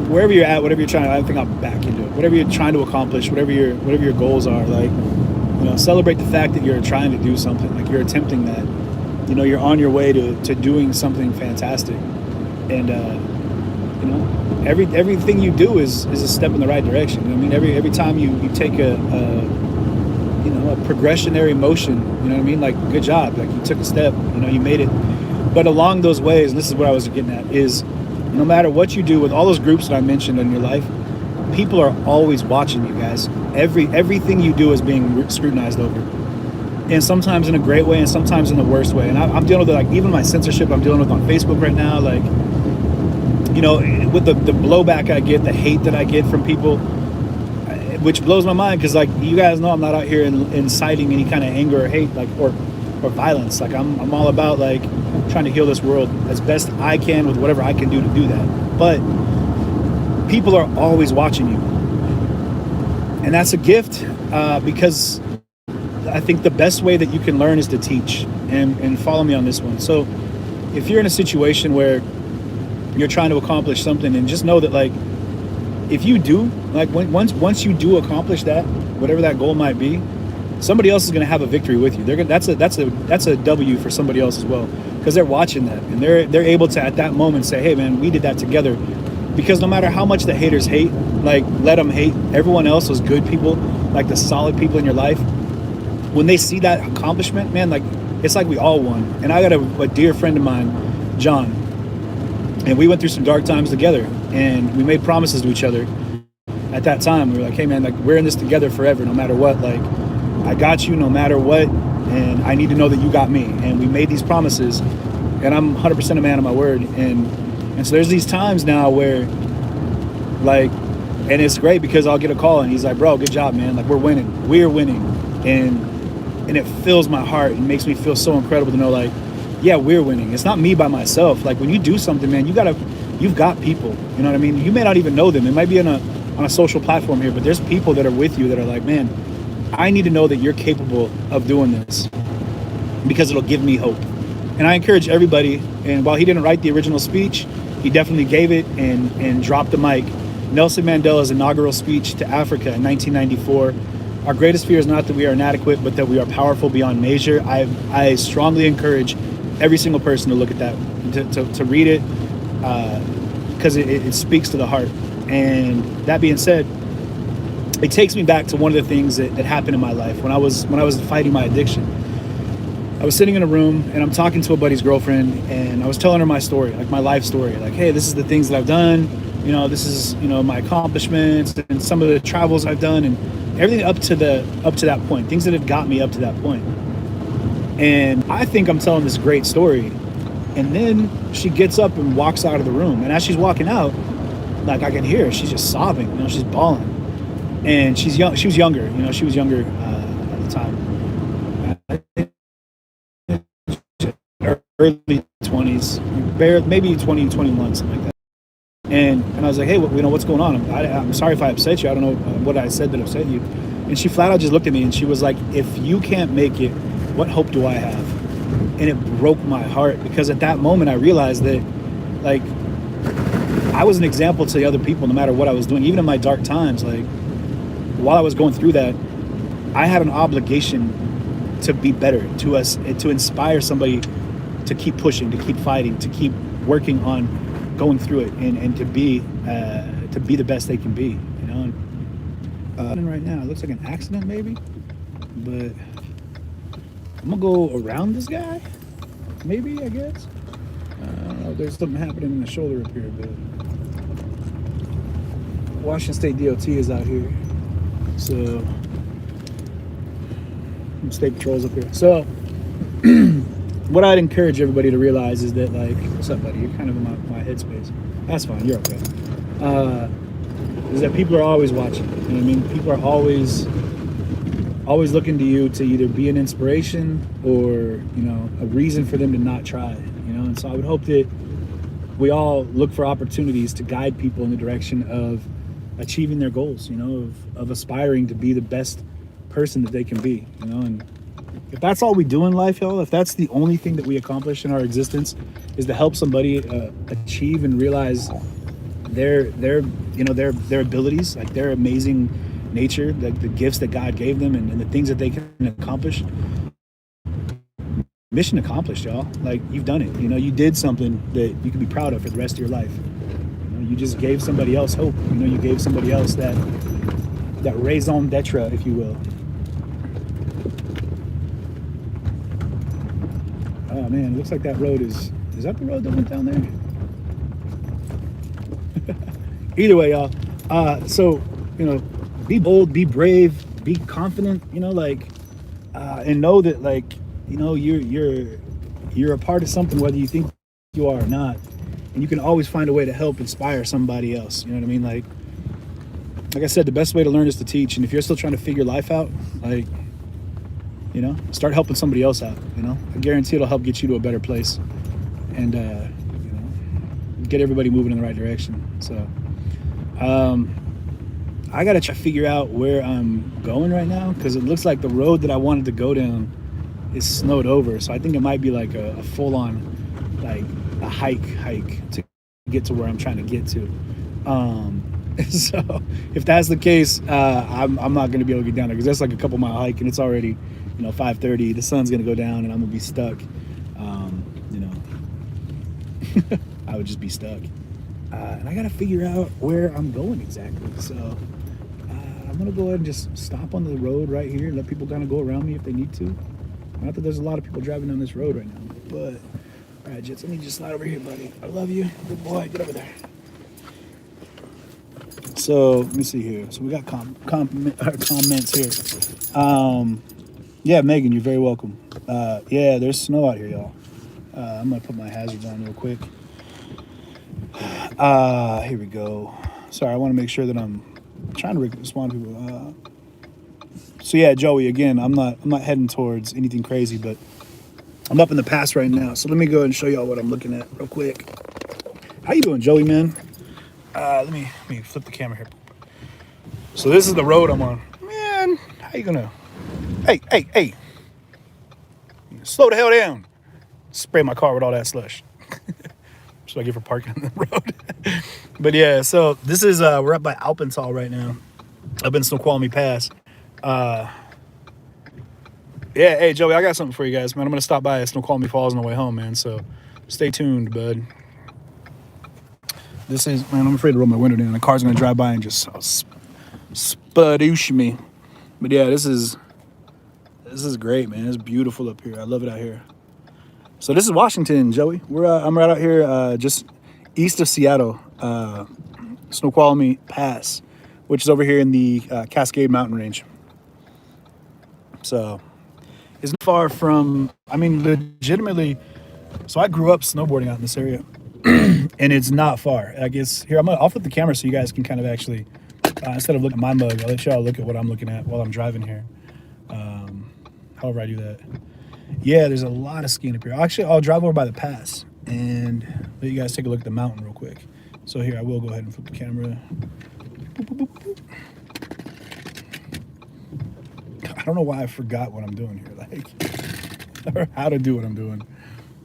wherever you're at, whatever you're trying to, I think I'll back into it. Whatever you're trying to accomplish, whatever your goals are, like, celebrate the fact that you're trying to do something, like you're attempting that. You're on your way to doing something fantastic, and everything you do is a step in the right direction. I mean, every time you take a progressionary motion, you know what I mean? Like, good job, like you took a step, you made it. But along those ways, and this is what I was getting at, is no matter what you do with all those groups that I mentioned in your life, people are always watching you guys. Everything you do is being scrutinized over, and sometimes in a great way and sometimes in the worst way. And I'm dealing with like even my censorship I'm dealing with on Facebook right now, like, with the blowback I get, the hate that I get from people, which blows my mind, because like you guys know I'm not out here inciting any kind of anger or hate, like or violence. Like I'm all about like trying to heal this world as best I can with whatever I can do to do that. But people are always watching you, and that's a gift, because I think the best way that you can learn is to teach, and follow me on this one. So if you're in a situation where you're trying to accomplish something, and just know that like if you do, like once you do accomplish that, whatever that goal might be, somebody else is going to have a victory with you. That's a W for somebody else as well, because they're watching that, and they're able to at that moment say, hey man, we did that together. Because no matter how much the haters hate, like let them hate. Everyone else, those good people, like the solid people in your life, when they see that accomplishment, man, like it's like we all won. And I got a dear friend of mine, John, and we went through some dark times together, and we made promises to each other. At that time, we were like, hey man, like we're in this together forever, no matter what. Like I got you no matter what, and I need to know that you got me. And we made these promises, and I'm 100% a man of my word. And so there's these times now where like, and it's great because I'll get a call and he's like, bro, good job, man. Like we're winning, and it fills my heart and makes me feel so incredible to know like, yeah, we're winning. It's not me by myself. Like when you do something, man, you've got people, you know what I mean? You may not even know them. It might be on a social platform here, but there's people that are with you that are like, man, I need to know that you're capable of doing this, because it'll give me hope. And I encourage everybody, and while he didn't write the original speech, he definitely gave it and dropped the mic. Nelson Mandela's inaugural speech to Africa in 1994. Our greatest fear is not that we are inadequate, but that we are powerful beyond measure. I strongly encourage every single person to look at that, to read it, because it speaks to the heart. And that being said, it takes me back to one of the things that happened in my life when I was fighting my addiction. I was sitting in a room and I'm talking to a buddy's girlfriend, and I was telling her my story, like my life story, like, hey, this is the things that I've done, this is, my accomplishments and some of the travels I've done and everything up to that point, things that have got me up to that point. And I think I'm telling this great story. And then she gets up and walks out of the room. And as she's walking out, like I can hear her, she's just sobbing, she's bawling. And she's young. She was younger, she was younger at the time. Early 20s, maybe 20, 21, something like that. And I was like, hey, what's going on? I'm sorry if I upset you. I don't know what I said that upset you. And she flat out just looked at me and she was like, if you can't make it, what hope do I have? And it broke my heart, because at that moment I realized that like I was an example to the other people no matter what I was doing. Even in my dark times, like while I was going through that, I had an obligation to be better, to inspire somebody to keep pushing, to keep fighting, to keep working on going through it, and to be the best they can be, And right now it looks like an accident maybe, but I'm gonna go around this guy, maybe, I guess. I don't know, there's something happening in the shoulder up here, but Washington State DOT is out here, so state patrol's up here. So what I'd encourage everybody to realize is that, like, what's up, buddy? You're kind of in my headspace. That's fine. You're okay. Is that people are always watching. You know what I mean? People are always looking to you to either be an inspiration or, a reason for them to not try. And so I would hope that we all look for opportunities to guide people in the direction of achieving their goals, you know, of aspiring to be the best person that they can be, you know. And if that's all we do in life, y'all, if that's the only thing that we accomplish in our existence is to help somebody achieve and realize their abilities, like their amazing nature, like the gifts that God gave them, and the things that they can accomplish, mission accomplished, y'all. Like, you've done it. You know, you did something that you can be proud of for the rest of your life. You know, you just gave somebody else hope. You know, you gave somebody else that raison d'etre, if you will. Oh man, it looks like that road is that the road that went down there? Either way, y'all. So, you know, be bold, be brave, be confident, you know, like, and know that, like, you know, you're a part of something, whether you think you are or not, and you can always find a way to help inspire somebody else. You know what I mean? Like I said, the best way to learn is to teach. And if you're still trying to figure life out, like, you know, start helping somebody else out. You know, I guarantee it'll help get you to a better place, and you know, get everybody moving in the right direction. So, I gotta try to figure out where I'm going right now, because it looks like the road that I wanted to go down is snowed over. So I think it might be like a full-on, like a hike to get to where I'm trying to get to. So if that's the case, I'm not going to be able to get down there, because that's like a couple mile hike, and it's already, you know, 5:30. The sun's going to go down, and I'm going to be stuck. You know, I would just be stuck. And I got to figure out where I'm going exactly. So I'm going to go ahead and just stop on the road right here and let people kind of go around me if they need to. Not that there's a lot of people driving down this road right now, but all right, Jets, let me just slide over here, buddy. I love you. Good boy. Get over there. So let me see here. So we got comments here. Yeah, Megan, you're very welcome. Yeah, there's snow out here, y'all. I'm gonna put my hazards on real quick. Here we go. Sorry, I want to make sure that I'm trying to respond to people. So yeah, Joey, again, I'm not heading towards anything crazy, but I'm up in the pass right now. So let me go ahead and show y'all what I'm looking at real quick. How you doing, Joey, man? Let me flip the camera here. So this is the road I'm on. Man, how you gonna? Hey! Slow the hell down. Spray my car with all that slush. That's what I get for parking on the road. But yeah, so this is we're up by Alpental right now, up in Snoqualmie Pass. Yeah, hey Joey, I got something for you guys, man. I'm gonna stop by Snoqualmie Falls on the way home, man. So stay tuned, bud. This is, man, I'm afraid to roll my window down. The car's gonna drive by and just spadoosh me. But yeah, this is great, man. It's beautiful up here. I love it out here. So this is Washington, Joey. I'm right out here, just east of Seattle, Snoqualmie Pass, which is over here in the Cascade Mountain Range. So it's not far from, I mean, legitimately. So I grew up snowboarding out in this area, and it's not far. I guess here I'll flip the camera so you guys can kind of actually, instead of looking at my mug, I'll let y'all look at what I'm looking at while I'm driving here. However I do that. Yeah, there's a lot of skiing up here. Actually, I'll drive over by the pass and let you guys take a look at the mountain real quick. So here, I will go ahead and flip the camera. Boop, boop, boop, boop. I don't know why I forgot what I'm doing here, like, or how to do what I'm doing.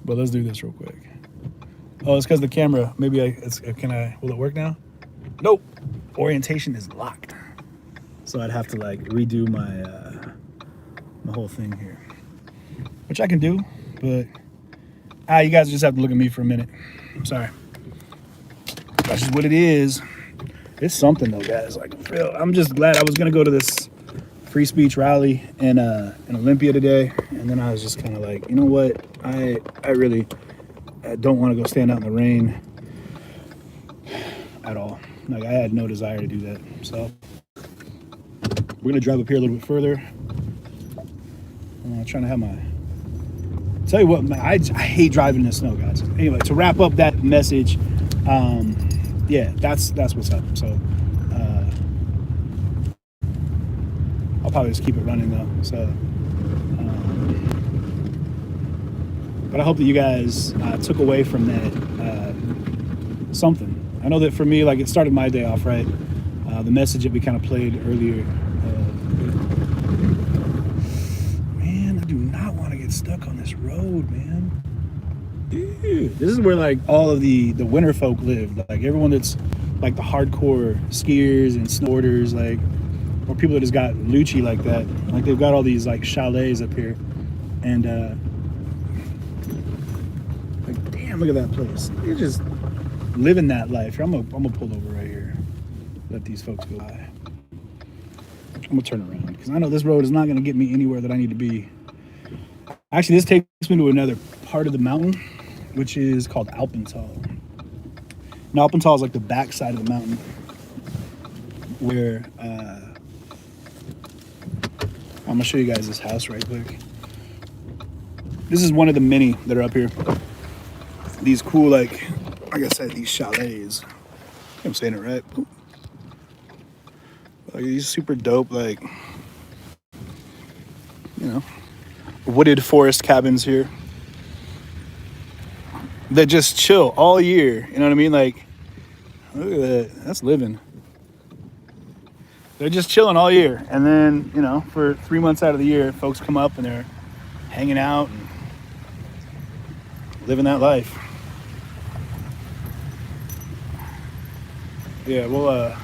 But let's do this real quick. Oh, it's because the camera. Maybe will it work now? Nope. Orientation is locked. So I'd have to like redo my whole thing here, which I can do, but you guys just have to look at me for a minute. I'm sorry. That's just what it is. It's something though, guys. Like, I'm just glad. I was gonna go to this free speech rally in Olympia today, and then I was just kind of like, you know what? I really don't want to go stand out in the rain at all. Like, I had no desire to do that. So we're gonna drive up here a little bit further. I'm trying to have my. Tell you what, man, I hate driving in the snow, guys. Anyway, to wrap up that message, yeah, that's what's up. So I'll probably just keep it running though. So, but I hope that you guys took away from that something. I know that for me, like, it started my day off right. The message that we kind of played earlier. Man, I do not want to get stuck on this road, man. Dude, this is where like all of the winter folk live. Like everyone that's like the hardcore skiers and snowboarders, like, or people that just got Lucci like that. Like they've got all these like chalets up here, and like, damn, look at that place. You're just living that life. I'm gonna pull over right here. Let these folks go by. I'm gonna turn around because I know this road is not gonna get me anywhere that I need to be. Actually, this takes me to another part of the mountain, which is called Alpental. Now, Alpental is like the back side of the mountain, where I'm gonna show you guys this house right quick. This is one of the many that are up here. These cool, like I said, these chalets. I'm saying it right. Like these super dope, like, you know, wooded forest cabins here that just chill all year. You know what I mean? Like, look at that. That's living. They're just chilling all year. And then, you know, for 3 months out of the year, folks come up and they're hanging out and living that life. Yeah, we'll,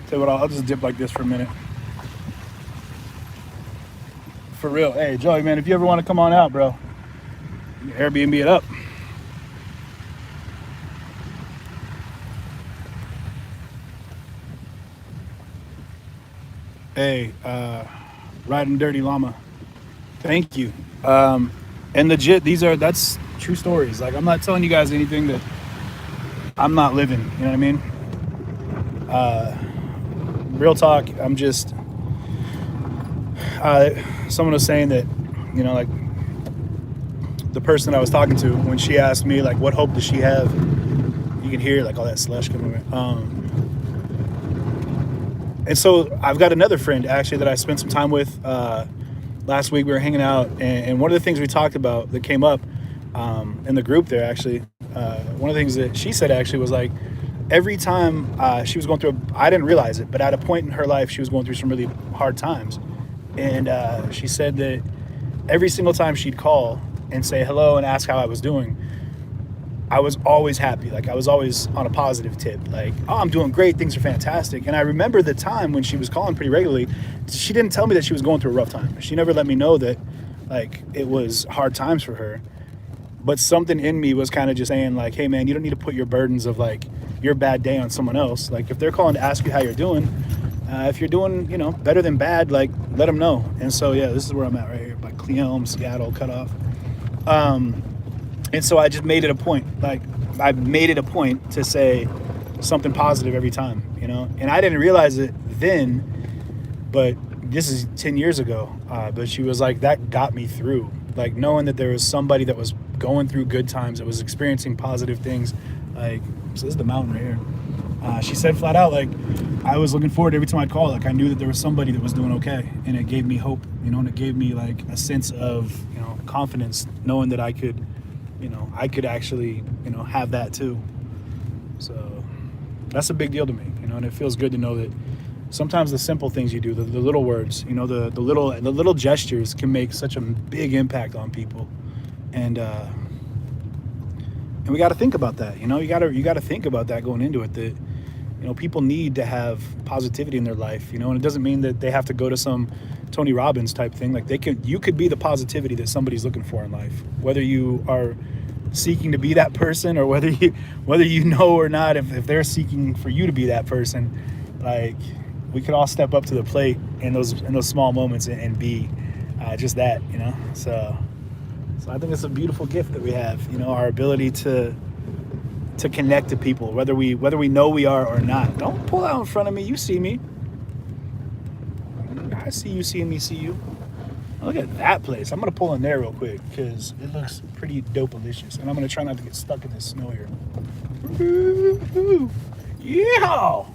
tell you what, I'll just dip like this for a minute. For real. Hey, Joey, man, if you ever want to come on out, bro, Airbnb it up. Hey, Riding Dirty Llama, thank you. And legit, that's true stories. Like, I'm not telling you guys anything that I'm not living, you know what I mean? Real talk, I'm just, someone was saying that, you know, like, the person I was talking to, when she asked me, like, what hope does she have? You can hear, like, all that slush coming away. And so I've got another friend, actually, that I spent some time with last week. We were hanging out, and one of the things we talked about that came up in the group there, actually, one of the things that she said, actually, was, like, every time she was going through, I didn't realize it, but at a point in her life, she was going through some really hard times. And she said that every single time she'd call and say hello and ask how I was doing, I was always happy. Like, I was always on a positive tip. Like, oh, I'm doing great. Things are fantastic. And I remember the time when she was calling pretty regularly, she didn't tell me that she was going through a rough time. She never let me know that, like, it was hard times for her. But something in me was kind of just saying, like, hey, man, you don't need to put your burdens of, like, your bad day on someone else. Like, if they're calling to ask you how you're doing, if you're doing, you know, better than bad, like, let them know. And so, yeah, this is where I'm at right here by Cleom, Seattle, Cutoff. And so I just made it a point. Like, I made it a point to say something positive every time, you know? And I didn't realize it then, but this is 10 years ago. But she was like, that got me through. Like, knowing that there was somebody that was going through good times, that was experiencing positive things. Like, so this is the mountain right here. She said flat out, like, I was looking forward every time I'd call. Like, I knew that there was somebody that was doing okay, and it gave me hope, you know, and it gave me, like, a sense of, you know, confidence, knowing that I could, you know, I could actually, you know, have that too. So that's a big deal to me, you know, and it feels good to know that sometimes the simple things you do, the little words, you know, the little gestures can make such a big impact on people. And we got to think about that, you know, you got to think about that going into it, that, you know, people need to have positivity in their life, you know, and it doesn't mean that they have to go to some Tony Robbins type thing. Like, you could be the positivity that somebody's looking for in life, whether you are seeking to be that person or whether you know or not, if they're seeking for you to be that person. Like, we could all step up to the plate in those small moments and be just that, you know. So I think it's a beautiful gift that we have, you know, our ability to connect to people, whether we know we are or not. Don't pull out in front of me. You see me. I see you seeing me see you. Look at that place. I'm going to pull in there real quick because it looks pretty dope-alicious. And I'm going to try not to get stuck in this snow here. Yeah!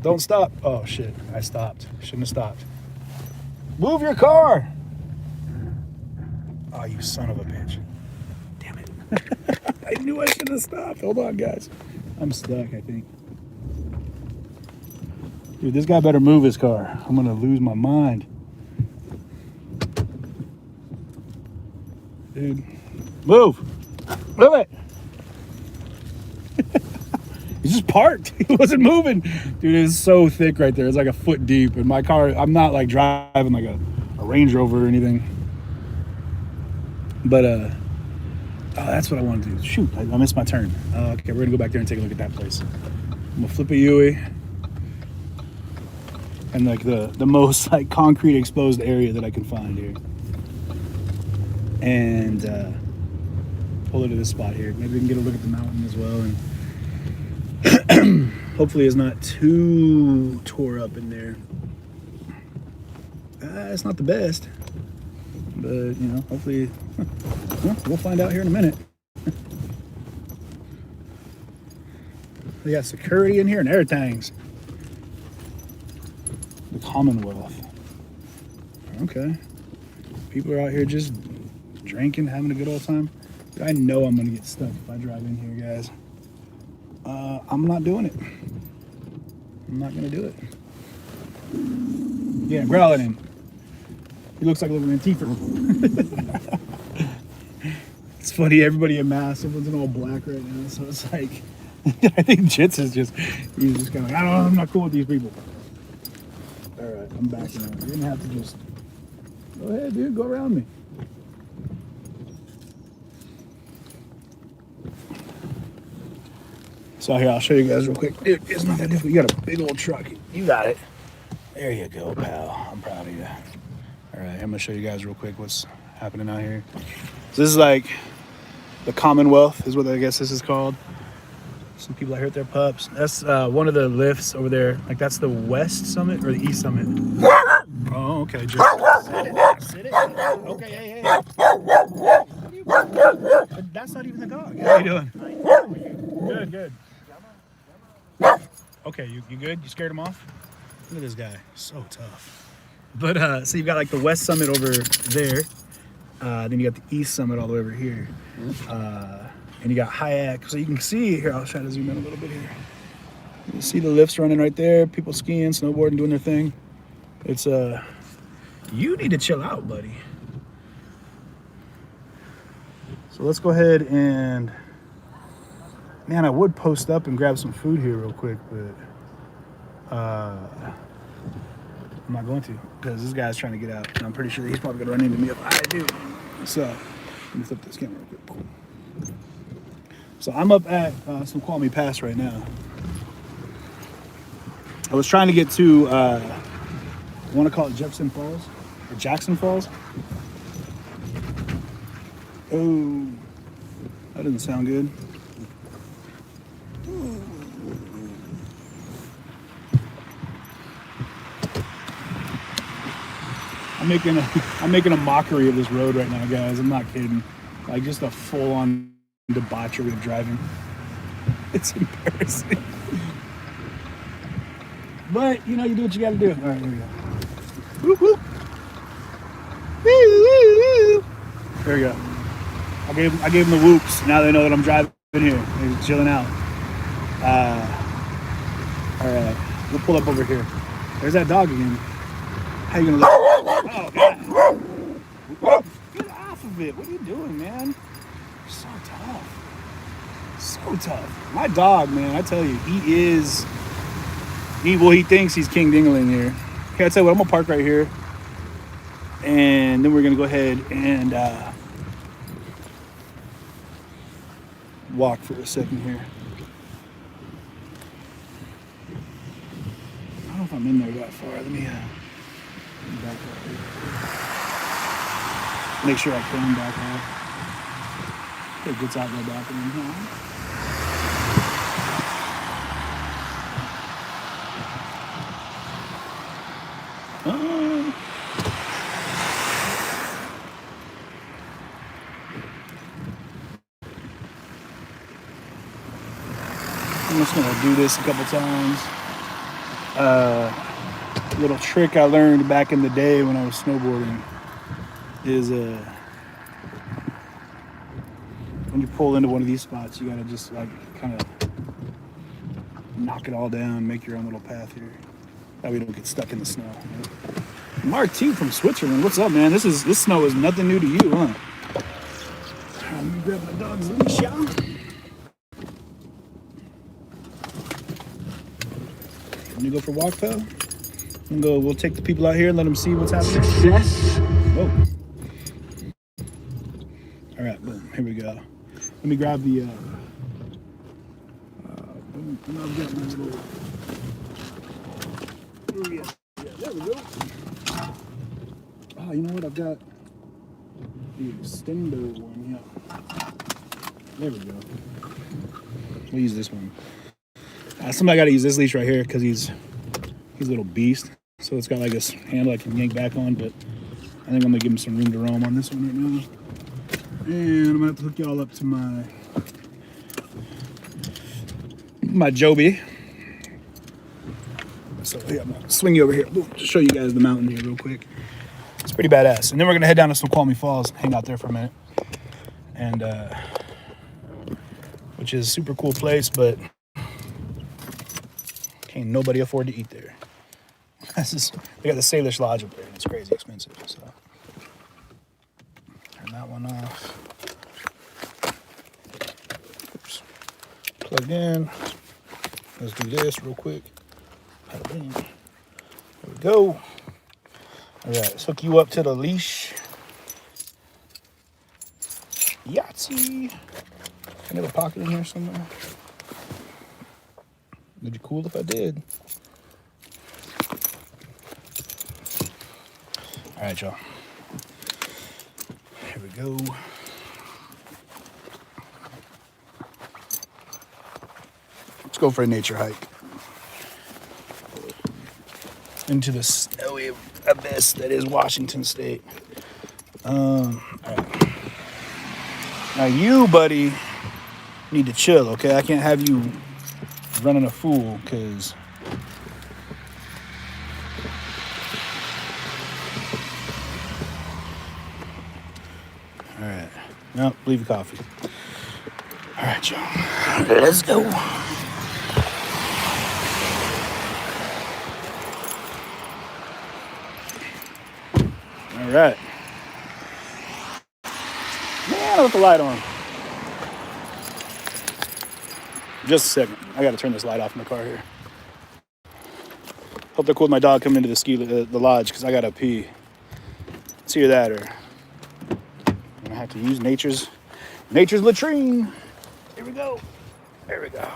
Don't stop. Oh, shit. I stopped. Shouldn't have stopped. Move your car! Oh, you son of a bitch. I knew I should have stopped. Hold on, guys. I'm stuck, I think. Dude, this guy better move his car. I'm gonna lose my mind. Dude, move. Move it. He's just parked. He wasn't moving. Dude, it's so thick right there. It's like a foot deep. And my car, I'm not like driving like a Range Rover or anything. But, oh, that's what I want to do. Shoot, I missed my turn. Okay, we're gonna go back there and take a look at that place. I'm gonna flip a Yui. And like the most like concrete exposed area that I can find here. And pull it to this spot here. Maybe we can get a look at the mountain as well. And hopefully it's not too tore up in there. It's not the best. But, you know, hopefully, well, we'll find out here in a minute. They got security in here and everything. The Commonwealth. Okay. People are out here just drinking, having a good old time. I know I'm gonna get stuck if I drive in here, guys. I'm not doing it. I'm not gonna do it. Yeah, growling him. He looks like a little Antifa. It's funny, everybody in mask, everyone's in all black right now, so it's like, I think Jits is just, he's just kind of like, I don't know, I'm not cool with these people. All right, I'm backing out. You're gonna have to just, go ahead, dude, go around me. So here, I'll show you guys real quick. Dude, it's not that difficult. You got a big old truck. You got it. There you go, pal. I'm proud of you. All right, I'm gonna show you guys real quick what's happening out here. So this is like the Commonwealth is what I guess this is called. Some people out here with their pups. That's one of the lifts over there. Like that's the west summit or the east summit. Oh, okay. Just sit it. Sit it. Okay, hey. That's not even the dog. How you doing? Good. Okay, you good? You scared him off? Look at this guy. So tough. But so you've got like the west summit over there. Then you got the east summit all the way over here. And you got Hayek. So you can see here, I'll try to zoom in a little bit here. You see the lifts running right there, people skiing, snowboarding, doing their thing. It's you need to chill out, buddy. So let's go ahead and, man, I would post up and grab some food here real quick, but I'm not going to because this guy's trying to get out. And I'm pretty sure he's probably gonna run into me if I do. So let me flip this camera real quick. So I'm up at Snoqualmie Pass right now. I was trying to get to, I want to call it Jackson Falls. Oh, that doesn't sound good. I'm making a mockery of this road right now, guys. I'm not kidding. Like just a full-on debauchery of driving. It's embarrassing. But you know, you do what you gotta do. All right, here we go. Whoop, whoop. Woo, woo. There we go. I gave them the whoops. Now they know that I'm driving here. They're chilling out. All right, we'll pull up over here. There's that dog again. How you gonna look? Oh God! Get off of it. What are you doing, man? You're so tough. So tough. My dog, man. I tell you, he is. He thinks he's King Dingaling here. Okay, I tell you what. I'm gonna park right here, and then we're gonna go ahead and walk for a second here. I don't know if I'm in there that far. Let me back up. Make sure I can back up. It gets out there back in here. I'm just gonna do this a couple times. Little trick I learned back in the day when I was snowboarding is when you pull into one of these spots, you gotta just like kind of knock it all down, make your own little path here. That way you don't get stuck in the snow. Mark T from Switzerland, what's up, man? This snow is nothing new to you, huh? Let me grab my dog's leash, y'all. When you go for a walk, pal? We'll take the people out here and let them see what's happening. Success. Whoa. All right, boom, here we go. Let me grab the, I've got my little, yeah, there we go. Oh, you know what, I've got the extender one, yeah. There we go. We'll use this one. Somebody got to use this leash right here because he's a little beast. So it's got like this handle I can yank back on, but I think I'm gonna give him some room to roam on this one right now. And I'm gonna have to hook y'all up to my Joby. So yeah, I'm gonna swing you over here. Just show you guys the mountain here real quick. It's pretty badass. And then we're gonna head down to Snoqualmie Falls, hang out there for a minute. And which is a super cool place, but can't nobody afford to eat there. They got the Salish Lodge up there, and it's crazy expensive. So turn that one off. Oops. Plugged in. Let's do this real quick. There we go. All right, let's hook you up to the leash. Yahtzee. I have a pocket in here somewhere. Would be cool if I did. All right, y'all. Here we go. Let's go for a nature hike. Into the snowy abyss that is Washington State. All right. Now you, buddy, need to chill, okay? I can't have you running a fool, because all right, no, leave your coffee. All right, y'all, let's go. All right, man, I left the light on. Just a second. I got to turn this light off in the car here. Hope they're cool with my dog coming into the lodge, because I got to pee. It's either that or I'm going to have to use nature's latrine. Here we go. There we go.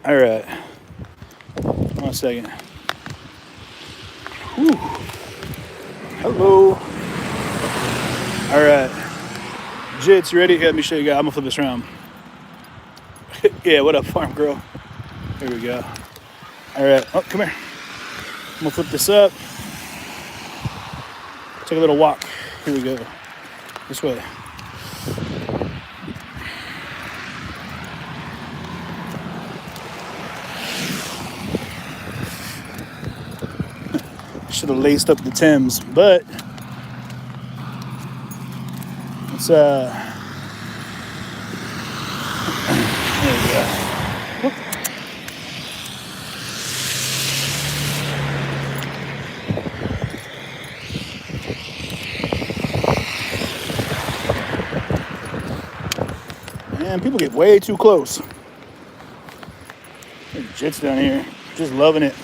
All right. One second. Whew. Hello. All right. Jits, you ready? Yeah, let me show you guys. I'm gonna flip this around. Yeah, what up, farm girl? Here we go. All right, oh, come here. I'm gonna flip this up. Take a little walk. Here we go. This way. Should have laced up the Timbs, but it's there we go. Whoop. Man, people get way too close. There's jits down here, just loving it.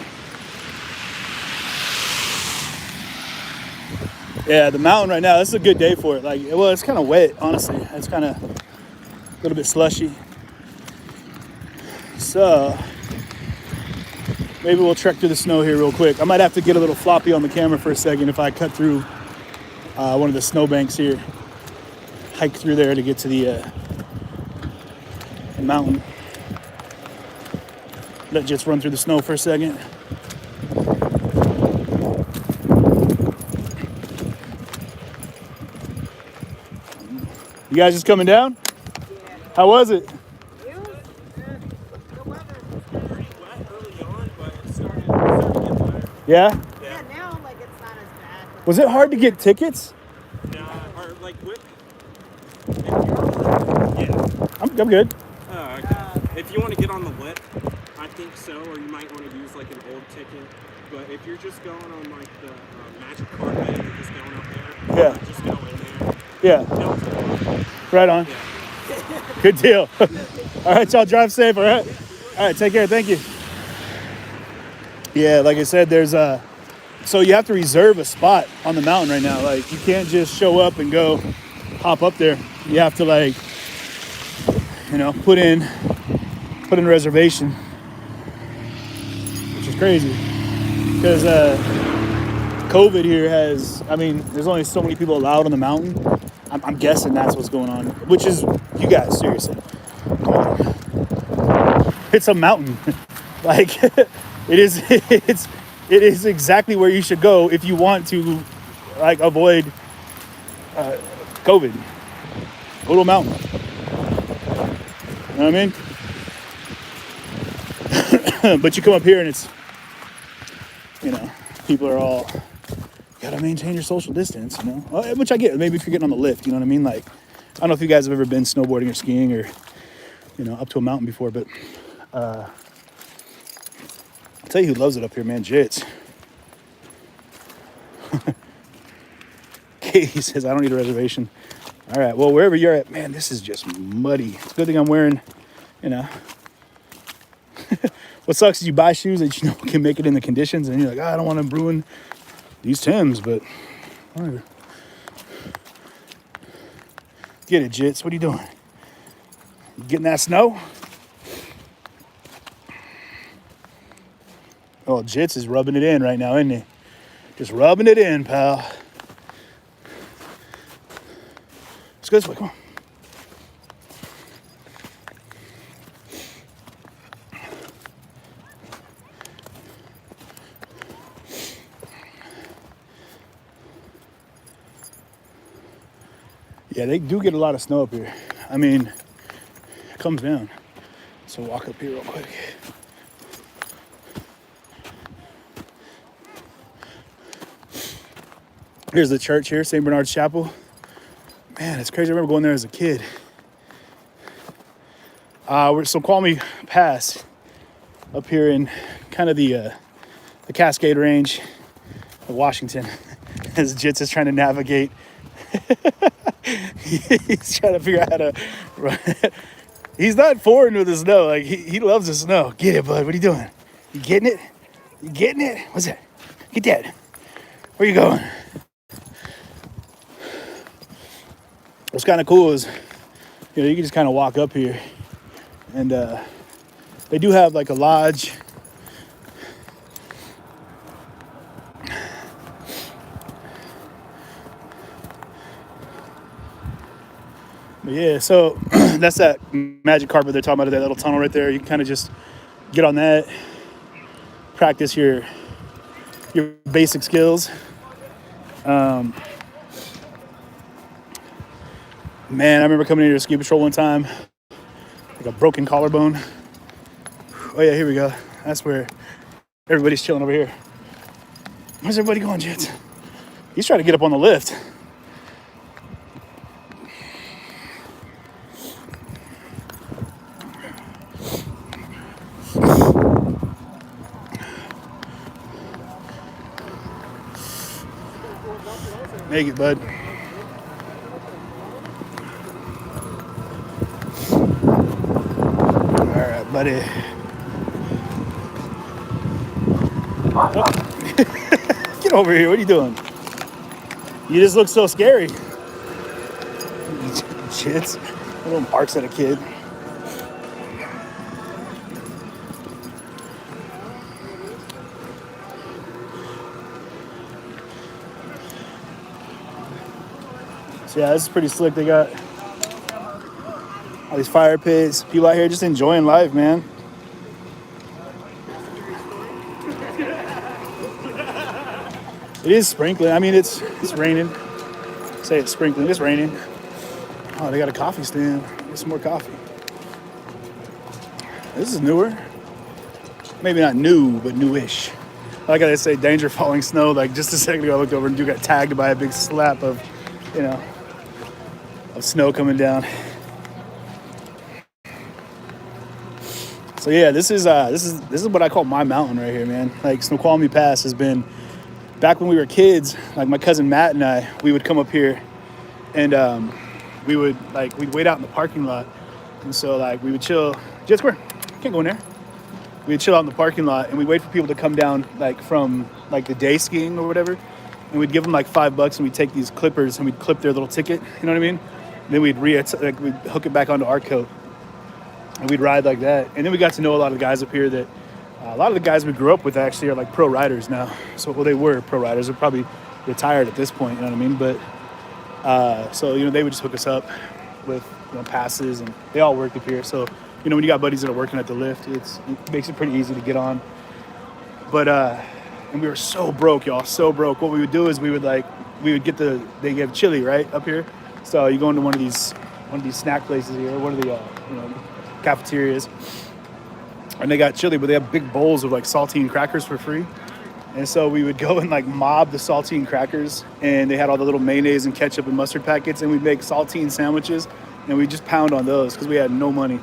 Yeah, the mountain right now, this is a good day for it. Like, well, it's kind of wet, honestly. It's kind of a little bit slushy. So, maybe we'll trek through the snow here real quick. I might have to get a little floppy on the camera for a second if I cut through one of the snowbanks here. Hike through there to get to the mountain. Let Jits run through the snow for a second. You guys just coming down? Yeah. How was it? It was good. The weather was Pretty wet early on, but it started to get better. Yeah? yeah, now like it's not as bad. Was it hard to get tickets? Nah, I'm good. Oh, okay. If you want to get on the lip, I think so, or you might want to use like an old ticket. But if you're just going on like the magic carpet and you're just going up there, Yeah. just go in there. Yeah. Don't Right on. Good deal. All right, y'all drive safe, all right? All right, take care. Thank you. Yeah, like I said, there's so you have to reserve a spot on the mountain right now. Like, you can't just show up and go hop up there. You have to, like, you know, put in a reservation, which is crazy because COVID here has, I mean, there's only so many people allowed on the mountain. I'm guessing that's what's going on, which is, you guys, seriously, come on. It's a mountain. Like, it is exactly where you should go if you want to, like, avoid COVID. Go to a mountain. You know what I mean? But you come up here and it's, you know, people are all, you gotta maintain your social distance, you know? Which I get. Maybe if you're getting on the lift, you know what I mean? Like, I don't know if you guys have ever been snowboarding or skiing or, you know, up to a mountain before, but I'll tell you who loves it up here, man. Jits. Katie says, I don't need a reservation. All right, well, wherever you're at, man, this is just muddy. It's a good thing I'm wearing, you know. What sucks is you buy shoes that you know can make it in the conditions, and you're like, I don't want to ruin these Timbs, but whatever. Get it, Jits. What are you doing? You getting that snow? Oh, Jits is rubbing it in right now, isn't he? Just rubbing it in, pal. Let's go this way, come on. Yeah, they do get a lot of snow up here. I mean, it comes down. So walk up here real quick. Here's the church here, St. Bernard's Chapel. Man, it's crazy. I remember going there as a kid. We're Snoqualmie Pass up here in kind of the Cascade Range of Washington as Jits is trying to navigate. He's trying to figure out how to run. He's not foreign with the snow. Like, he loves the snow. Get it, bud. What are you doing? You getting it? You getting it? What's that? Get that. Where you going? What's kind of cool is, you know, you can just kind of walk up here, and they do have like a lodge. But yeah, so that's that magic carpet they're talking about, that little tunnel right there. You can kind of just get on that, practice your basic skills. Man, I remember coming into ski patrol one time, like a broken collarbone. Oh yeah, here we go. That's where everybody's chilling over here. Where's everybody going, Jits? He's trying to get up on the lift. Make it, bud. All right, buddy. Oh. Get over here. What are you doing? You just look so scary. Shits. Little barks at a kid. So yeah, this is pretty slick. They got all these fire pits. People out here just enjoying life, man. It is sprinkling. I mean, it's raining. Say it's sprinkling. It's raining. Oh, they got a coffee stand. Get some more coffee. This is newer. Maybe not new, but newish. Like I say, danger falling snow. Like just a second ago, I looked over and you got tagged by a big slap of, you know, of snow coming down. So yeah, this is what I call my mountain right here, man. Like Snoqualmie Pass has been, back when we were kids, like my cousin Matt and I, we would come up here and we'd wait out in the parking lot. And so like we would chill. Jet Square, can't go in there. We'd chill out in the parking lot and we'd wait for people to come down like from like the day skiing or whatever. And we'd give them like $5 and we'd take these clippers and we'd clip their little ticket. You know what I mean? And then we'd we'd hook it back onto our coat. And we'd ride like that. And then we got to know a lot of the guys up here that a lot of the guys we grew up with actually are like pro riders now. So, well, they were pro riders. They're probably retired at this point, you know what I mean? But, so, you know, they would just hook us up with, you know, passes, and they all worked up here. So, you know, when you got buddies that are working at the lift, it makes it pretty easy to get on. But, and we were so broke, y'all, so broke. What we would do is they give chili, right, up here. So you go into one of these snack places here, one of the, cafeterias, and they got chili, but they have big bowls of like saltine crackers for free. And so we would go and like mob the saltine crackers, and they had all the little mayonnaise and ketchup and mustard packets, and we'd make saltine sandwiches, and we'd just pound on those because we had no money.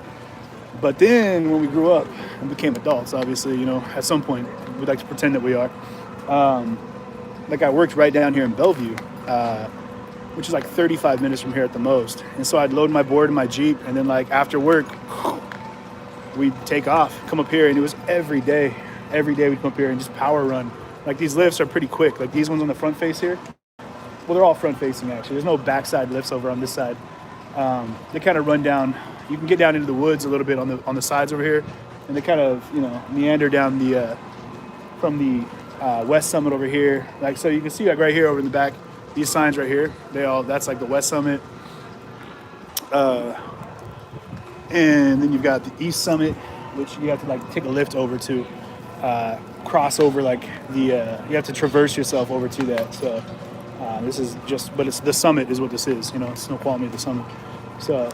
But then when we grew up and became adults, obviously, you know, at some point we'd like to pretend that we are. Like I worked right down here in Bellevue, which is like 35 minutes from here at the most. And so I'd load my board in my Jeep, and then like after work, we'd take off, come up here, and it was every day we'd come up here and just power run. Like these lifts are pretty quick. Like these ones on the front face here, well, they're all front facing actually. There's no backside lifts over on this side. They kind of run down. You can get down into the woods a little bit on the sides over here, and they kind of, you know, meander down the from the west summit over here. Like, so you can see like right here over in the back, these signs right here, that's like the west summit. And then you've got the east summit, which you have to like take a lift over to cross over, like you have to traverse yourself over to that. So this is just, but it's the summit is what this is, you know, it's Snoqualmie, the summit. So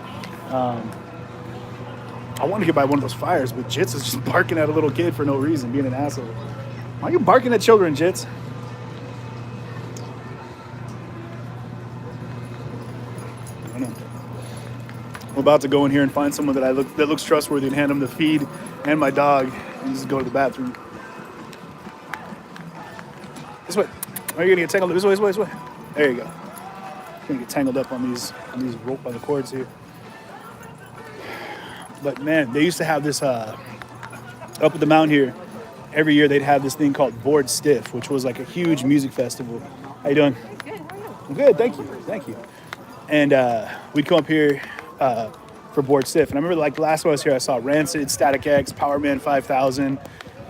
I want to get by one of those fires, but Jits is just barking at a little kid for no reason, being an asshole. Why are you barking at children, Jits? I don't know. I'm about to go in here and find someone that looks trustworthy and hand them the feed and my dog and just go to the bathroom. This way. Are you gonna get tangled? This way. There you go. Gonna get tangled up on these rope on the cords here. But man, they used to have this up at the mountain here. Every year they'd have this thing called Board Stiff, which was like a huge music festival. How you doing? Good. How are you? I'm good. Thank you. And we'd come up here for Board Stiff. And I remember like the last time I was here, I saw Rancid, Static X, Power Man 5000.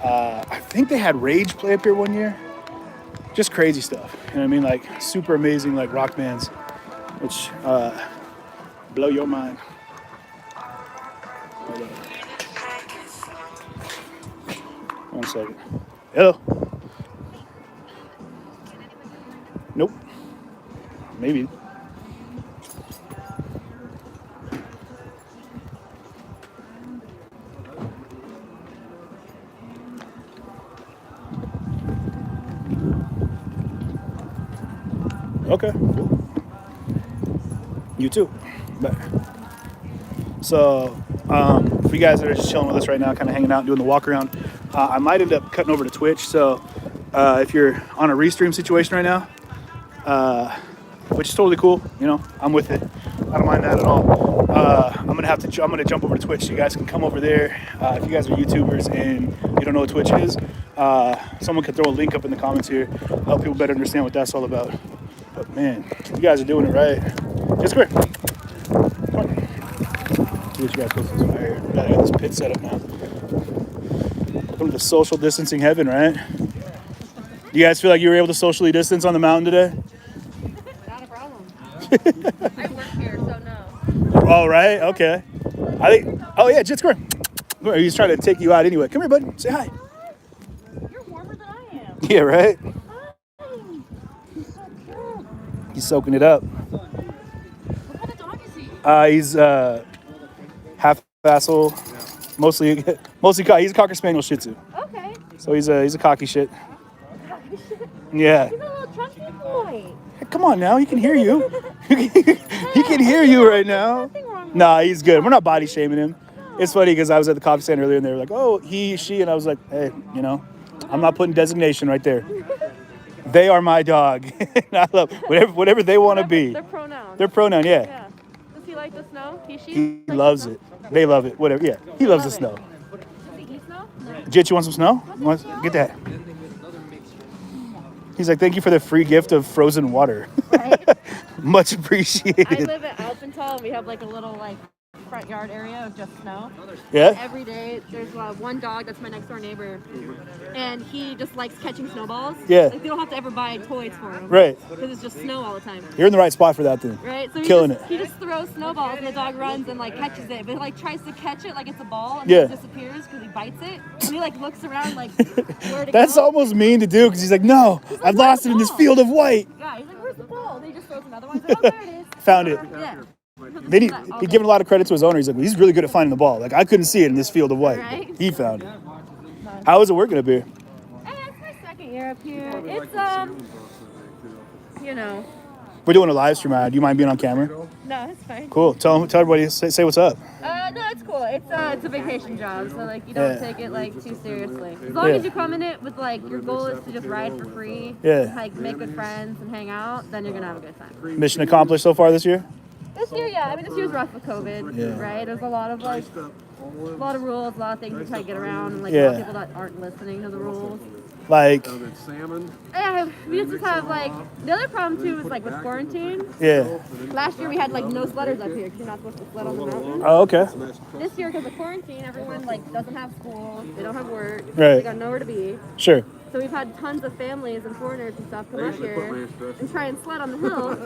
I think they had Rage play up here one year. Just crazy stuff. You know what I mean? Like super amazing like rock bands, which blow your mind. Hold on. 1 second. Hello. Nope. Maybe. Okay, cool. You too. Bye. So, for you guys that are just chilling with us right now, kind of hanging out, doing the walk around, I might end up cutting over to Twitch. So, if you're on a restream situation right now, which is totally cool, you know, I'm with it. I don't mind that at all. I'm gonna jump over to Twitch. So you guys can come over there. If you guys are YouTubers and you don't know what Twitch is, someone could throw a link up in the comments here, help people better understand what that's all about. But man, you guys are doing it right. Just quick. Come on. See what you guys supposed to do right here. We gotta get this pit set up now. Welcome to social distancing heaven, right? You guys feel like you were able to socially distance on the mountain today? Not a problem. I work here, so no. All right, okay. I think. Oh yeah, Jits, come here. He's trying to take you out anyway. Come here, buddy. Say hi. You're warmer than I am. Yeah, right. Hi. He's so cute. He's soaking it up. What kind of dog is he? He's half vassal, mostly he's a Cocker Spaniel Shih Tzu. Okay. So he's a cocky shit. Cocky shit. Yeah. He's a little chunky boy. Hey, come on now, he can hear you. He can hear you right now. Nothing wrong with Nah, he's good. We're not body shaming him. It's funny because I was at the coffee stand earlier and they were like, oh, he, she, and I was like, hey, you know, I'm not putting designation right there. They are my dog. I love whatever they want to be. Their pronouns. Their pronoun, yeah. Yeah. Does he like the snow? He, she? He like loves the it. They love it. Whatever. Yeah, he loves the love snow. Does he eat snow? No. Jit, you want some snow? Get that. He's like, thank you for the free gift of frozen water. Right? Much I appreciated. live at Alpental, and we have like a little like front yard area of just snow. Yeah? Every day, there's one dog that's my next door neighbor, and he just likes catching snowballs. Yeah. Like, they don't have to ever buy toys for him. Right. Because it's just snow all the time. You're in the right spot for that then. Right? So Killing he just throws snowballs, and the dog runs and like catches it, but he like tries to catch it like it's a ball, and Yeah. then it disappears because he bites it, and he like looks around like where to That's go. almost mean to do because he's like, no, He's like, I've "Where's lost the it in this ball?" field of white. Yeah, he's like, where's the ball? They just throws another one. He's like, oh, there it is. Found it. Yeah. Then he'd given a lot of credit to his owner. He's like, well, he's really good at finding the ball. Like, I couldn't see it in this field of white. Right? He found it. How is it working up here? It's my second year up here. It's you know, We're doing a live stream. Do you mind being on camera? no, it's fine. Cool. Tell everybody, say what's up. No, it's cool. It's a vacation job, so like you don't Yeah. take it like too seriously. As long Yeah. as you come in it with like your goal is to just ride for free, Yeah. like make good friends and hang out, then you're gonna have a good time. Mission accomplished so far this year? This year, yeah. I mean, this year's rough with COVID, Yeah. right? There's a lot of rules, a lot of things to try to get around, and like a lot Yeah. of people that aren't listening to the rules. Like, Yeah, we just have like the other problem too is like with quarantine. yeah. Last year we had like no sledders up here because you're not supposed to sled on the mountain. Oh, okay. This year, because of quarantine, everyone like doesn't have school, they don't have work, Right. they got nowhere to be. Sure. So we've had tons of families and foreigners and stuff come up here and try and sled on the hill.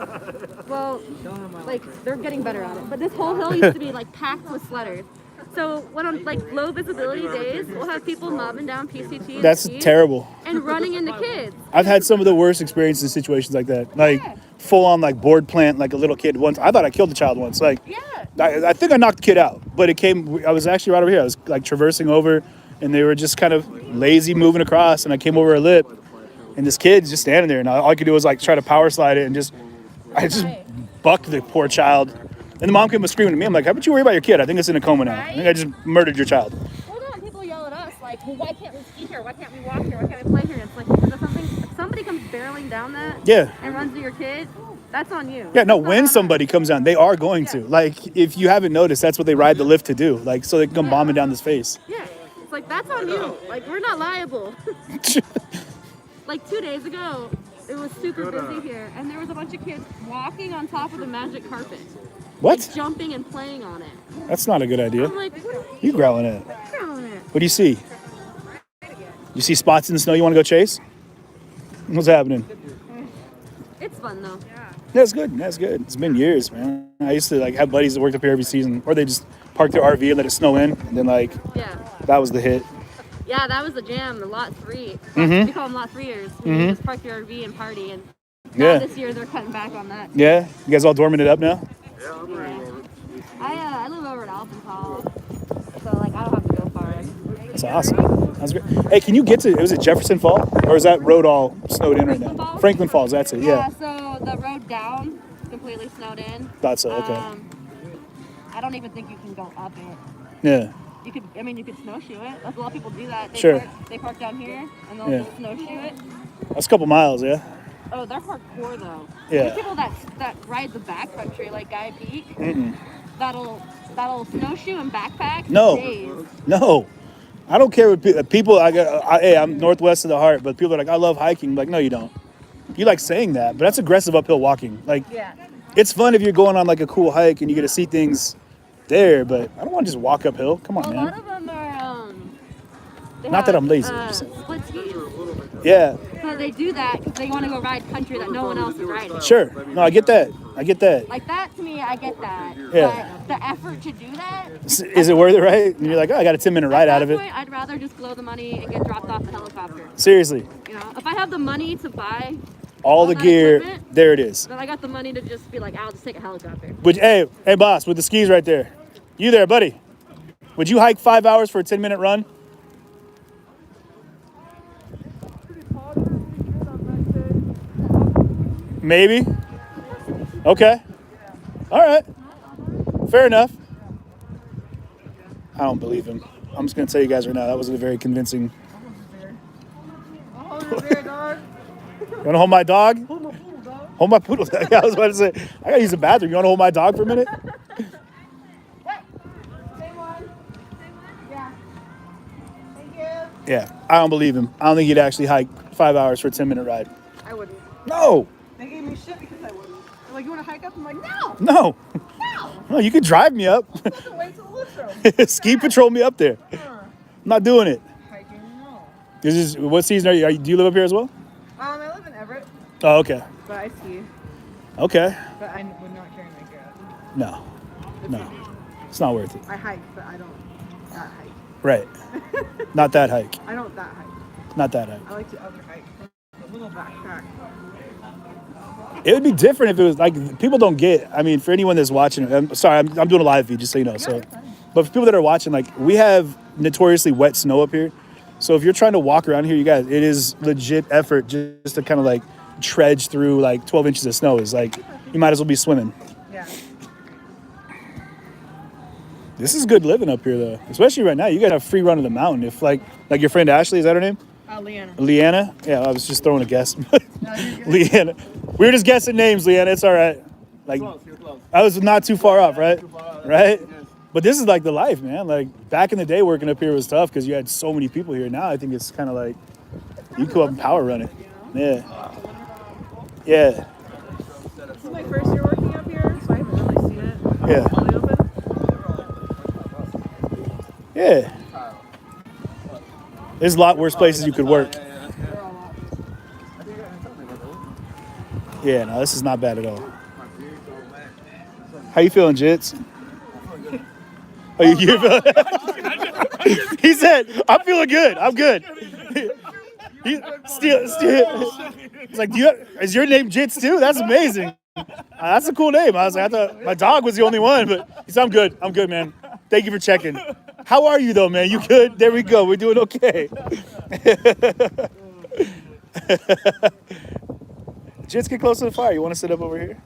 Well, like they're getting better at it, but this whole hill used to be like packed with sledders. So when on like low visibility days, we'll have people mobbing down PCT. and That's skis terrible. And running into kids. I've had some of the worst experiences in situations like that. Like, Yeah. full on, like, board plant, like a little kid once. I thought I killed a child once. Like, Yeah. I think I knocked the kid out, but I was actually right over here. I was like traversing over, and they were just kind of lazy moving across, and I came over a lip, and this kid's just standing there, and all I could do was like try to power slide it, and I just bucked the poor child. And the mom came and screaming at me. I'm like, how about you worry about your kid? I think it's in a coma now. I think I just murdered your child. Well, no, people yell at us like, well, why can't we ski here? Why can't we walk here? Why can't we play here? It's like, if somebody comes barreling down that Yeah. and runs to your kid, that's on you. Yeah, no, That's not when on us. somebody comes down, they are going to. Yeah. Like, if you haven't noticed, that's what they ride the lift to do. Like, so they can come bombing down this face. Yeah, it's like, that's on you. Like, we're not liable. Like 2 days ago, it was super busy here, and there was a bunch of kids walking on top of the magic carpet. What? Like, jumping and playing on it. That's not a good idea. I'm like, what are You growling at it. you growling at? What do you see? You see spots in the snow you want to go chase? What's happening? It's fun, though. That's good. That's good. It's been years, man. I used to like have buddies that worked up here every season, or they just park their RV and let it snow in, and then like Yeah. that was the hit. Yeah, that was the jam, the lot 3. Mhm. We call them lot 3ers. You just park your RV and party, and now Yeah. this year they're cutting back on that. Yeah. You guys all dorming it up now? I live over at Alpental, so like I don't have to go far. That's awesome. That's great. Hey, can you get to? Was it Jefferson Fall, or is that road all snowed in right Franklin now? Falls? Franklin Falls. That's it. Yeah. So the road down is completely snowed in. Thought so. Okay. I don't even think you can go up it. Yeah. You could snowshoe it. A lot of people do that. Sure. They park down here and they'll Yeah. just snowshoe it. That's a couple miles. Yeah. Oh, they're hardcore though. Yeah. There's people that ride the backcountry like Guy Peak. That'll snowshoe and backpack. for No. days. No. I don't care what people. Hey, I'm northwest of the heart, but people are like, I love hiking. Like, no, you don't. You like saying that, but that's aggressive uphill walking. Like, Yeah. it's fun if you're going on like a cool hike and you get to see things there, but I don't want to just walk uphill. Come on, A man. lot of them are. They Not that I'm lazy, have, just saying. split skis. Yeah. So they do that because they want to go ride country that no one else is riding. Sure. No, I get that. I get that. Like that to me, I get that. Yeah. But the effort to do that. Is it worth it, right? And you're like, oh, I got a 10-minute ride at out that of it. point, I'd rather just blow the money and get dropped off a helicopter. Seriously. You know, if I have the money to buy All the that gear, equipment, there it is. then I got the money to just be like, I'll just take a helicopter. But hey, boss, with the skis right there. You there, buddy? Would you hike 5 hours for a 10-minute run? Maybe. Okay. All right. Fair enough. I don't believe him. I'm just gonna tell you guys right now, that wasn't a very convincing. Oh, you're there, dog. You wanna hold my dog? Hold my poodle, dog. Hold my poodle. Yeah, I was about to say, I gotta use the bathroom. You wanna hold my dog for a minute? Same one. Yeah. Thank you. Yeah, I don't believe him. I don't think he'd actually hike 5 hours for a 10-minute ride. I wouldn't. No, They gave me shit because I wouldn't. They're like, you want to hike up? I'm like, no. no, no. You can drive me up. I'm supposed to wait till the lift Ski patrol me up there. I'm not doing it. Hiking, no. This is what season are you? Do you live up here as well? I live in Everett, Oh, okay, but I ski. okay. But I would not carry my gear. No, no, it's not worth it. I hike, but I don't that hike. Right, not that hike. I don't that hike. Not that hike. I like to other hike. A little backpack. It would be different if it was like people don't get. I mean, for anyone that's watching, I'm sorry, I'm doing a live feed just so you know. So, but for people that are watching, like we have notoriously wet snow up here. So if you're trying to walk around here, you guys, it is legit effort just to kind of like trudge through like 12 inches of snow. Is like you might as well be swimming. Yeah. This is good living up here though, especially right now. You got a free run of the mountain. If like your friend Ashley, is that her name? Leanna. Leanna? Yeah, I was just throwing a guess. Leanna. We were just guessing names, Leanna. It's all right. Like, I was not too far off, right? Right? But this is like the life, man. Like, back in the day, working up here was tough because you had so many people here. Now I think it's kind of like, you can go up and power run it. Yeah. Yeah. This is my first year working up here, so I haven't really seen it. Yeah. Fully open. Yeah. There's a lot worse places you could work. Yeah, no, this is not bad at all. How you feeling, Jits? Oh, you feeling? He said, "I'm feeling good. I'm good." He's like, is your name Jits too? That's amazing. That's a cool name. I was like, I thought my dog was the only one, but he said, "I'm good. I'm good, man. Thank you for checking." How are you though, man? You good? There we go. We're doing okay. Jits, get close to the fire. You want to sit up over here?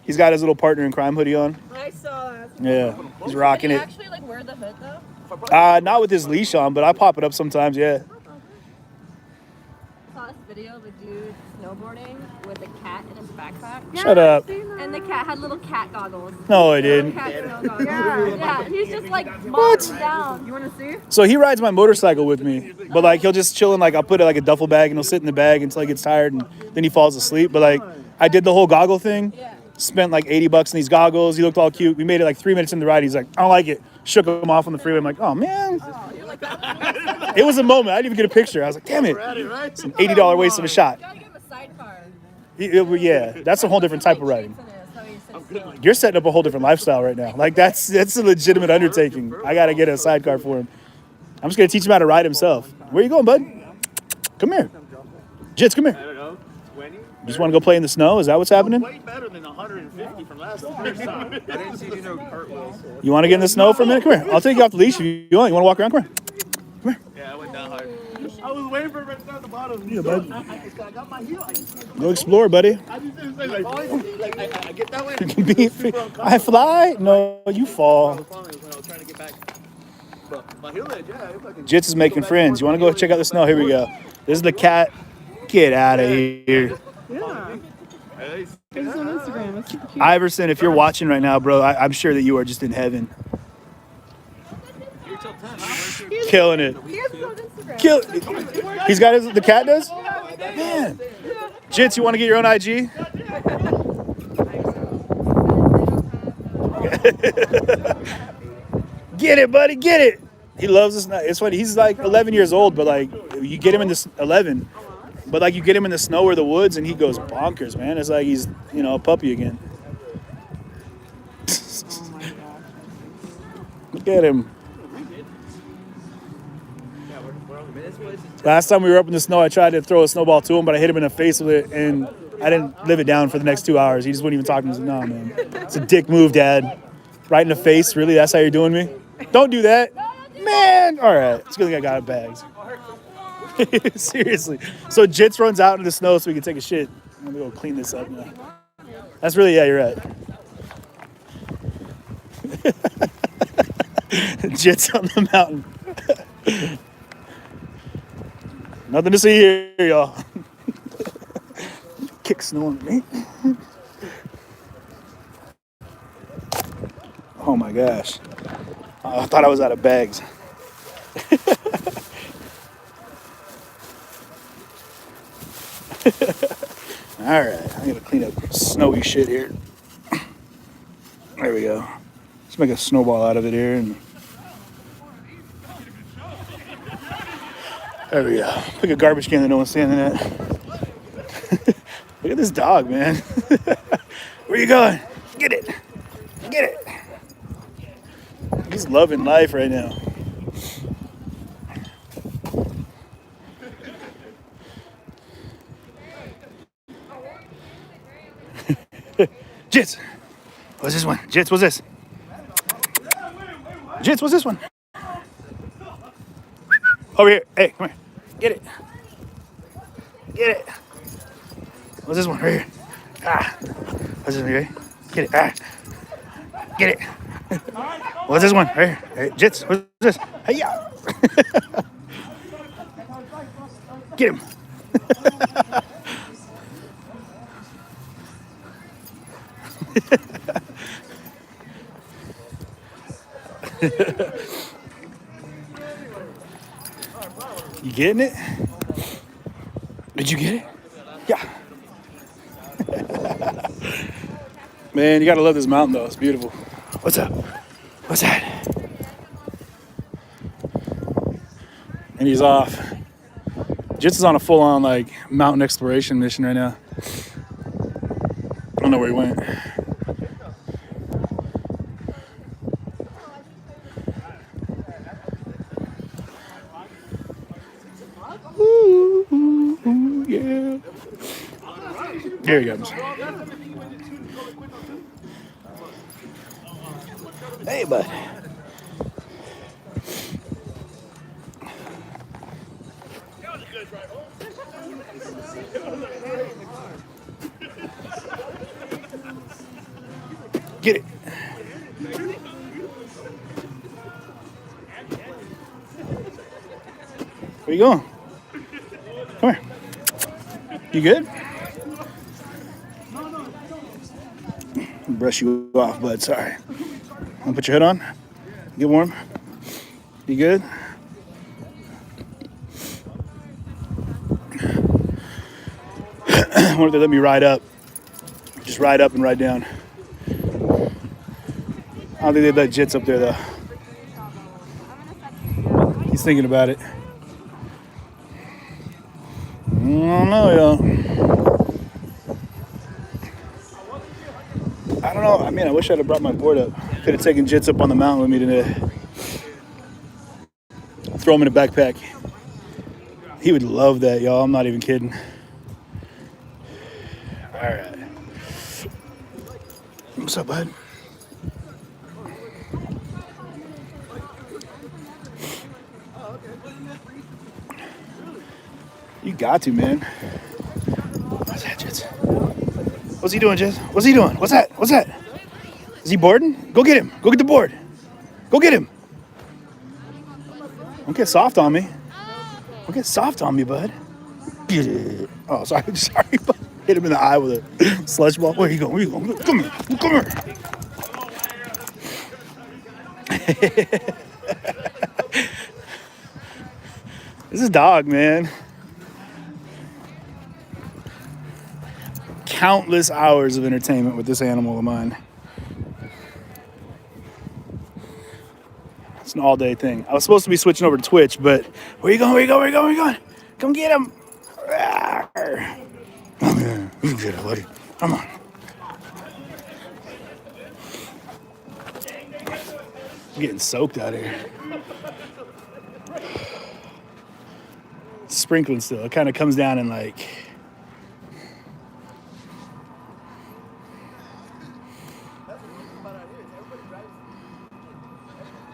He's got his little partner in crime hoodie on. I saw that. Yeah, he's rocking Did he it. actually like wear the hood though? Not with his leash on, but I pop it up sometimes. Yeah. I saw this video of a dude snowboarding with a cat in his backpack. Shut up. And the cat had little cat goggles. No, I didn't. Cat snow goggles. Yeah, he's just like What? bobbing down. You want to see? So he rides my motorcycle with me, but like he'll just chill in like I'll put it like a duffel bag and he'll sit in the bag until he gets tired and then he falls asleep. But like I did the whole goggle thing. Spent like $80 in these goggles. He looked all cute. We made it like 3 minutes in the ride. He's like, I don't like it. Shook him off on the freeway. I'm like, oh man. It was a moment. I didn't even get a picture. I was like, damn it. It's an $80 waste of a shot. You gotta give him a sidecar. Yeah, that's a whole different type of riding. You're setting up a whole different lifestyle right now. Like that's a legitimate undertaking. I gotta get a sidecar for him. I'm just gonna teach him how to ride himself. Where you going, bud? Come here. Jits, come here. I don't know, 20? You just want to go play in the snow? Is that what's happening? Way better than 150 from last time. I didn't see you do no cartwheels. You want to get in the snow for a minute? Come here. I'll take you off the leash if you want. You want to walk around? Come here. Yeah, I went down hard. I was waiting for it to start at the bottom. Yeah, bud. I got my heel. Go explore, buddy. I just didn't say like, I get that way. You can be free. I fly? No, you fall. When I was trying to get back. But my heel edge, yeah. Jits is making friends. You want to go check out the snow? Here we go. This is the cat. Get out of here. Yeah. It's on Instagram. It's super cute. Iverson, if you're watching right now, bro, I'm sure that you are just in heaven. Killing it. He has it on Instagram. He's got the cat does? Man. Jits, you want to get your own IG? Get it, buddy, get it. He loves this. It's funny. He's like 11 years old, but like you get him in this 11, but like you get him in the snow or the woods, and he goes bonkers, man. It's like he's a puppy again. Look at him. Last time we were up in the snow, I tried to throw a snowball to him, but I hit him in the face with it, and I didn't live it down for the next 2 hours. He just wouldn't even talk to me. He was like, no, man. It's a dick move, Dad. Right in the face? Really? That's how you're doing me? Don't do that. Man! All right. It's good thing I got it bags. Seriously. So Jits runs out into the snow so we can take a shit. I'm going to go clean this up now. That's really, yeah, you're right. Jits on the mountain. Nothing to see here, y'all. Kick snow on me. Oh my gosh. I thought I was out of bags. All right, I'm gonna clean up snowy shit here. There we go. Let's make a snowball out of it here. And there we go. Pick a garbage can that no one's standing at. Look at this dog, man. Where you going? Get it. Get it. He's loving life right now. Jits. What's this one? Jits, what's this? Jits, what's this one? Over here. Hey, come here. Get it. Get it. What's this one? Right here. Ah. What's this one? Right here? Get it. Ah. Get it. What's this one? Right here. Hey, Jits, what's this? Hey, yeah. Get him. You getting it? Did you get it? Yeah. Man, you gotta love this mountain though. It's beautiful. What's up? What's that? And he's off. Jits is on a full-on like mountain exploration mission right now. I don't know where he went. Ooh, yeah. There he goes. Hey, bud. Get it. Where you going? Come here. You good? Brush you off, bud. Sorry. Want to put your hood on? Get warm? You good? I wonder if they let me ride up. Just ride up and ride down. I don't think they let Jits up there, though. He's thinking about it. I don't know, y'all. I don't know. I mean, I wish I'd have brought my board up. Could have taken Jits up on the mountain with me today. Throw him in a backpack. He would love that, y'all. I'm not even kidding. All right. What's up, bud? You got to, man. What's that, Jits? What's he doing, Jits? What's he doing? What's that? What's that? Is he boarding? Go get him. Go get the board. Go get him. Don't get soft on me. Don't get soft on me, bud. Get it. Oh, sorry. Sorry, bud. Hit him in the eye with a slush ball. Where you going? Where you going? Come here. Come here. This is dog, man. Countless hours of entertainment with this animal of mine. It's an all-day thing. I was supposed to be switching over to Twitch, but where you going? Where you going? Where you going? Where you going? Come get him. Come here. You can get it, buddy. Come on. I'm getting soaked out here. It's sprinkling still. It kind of comes down in like...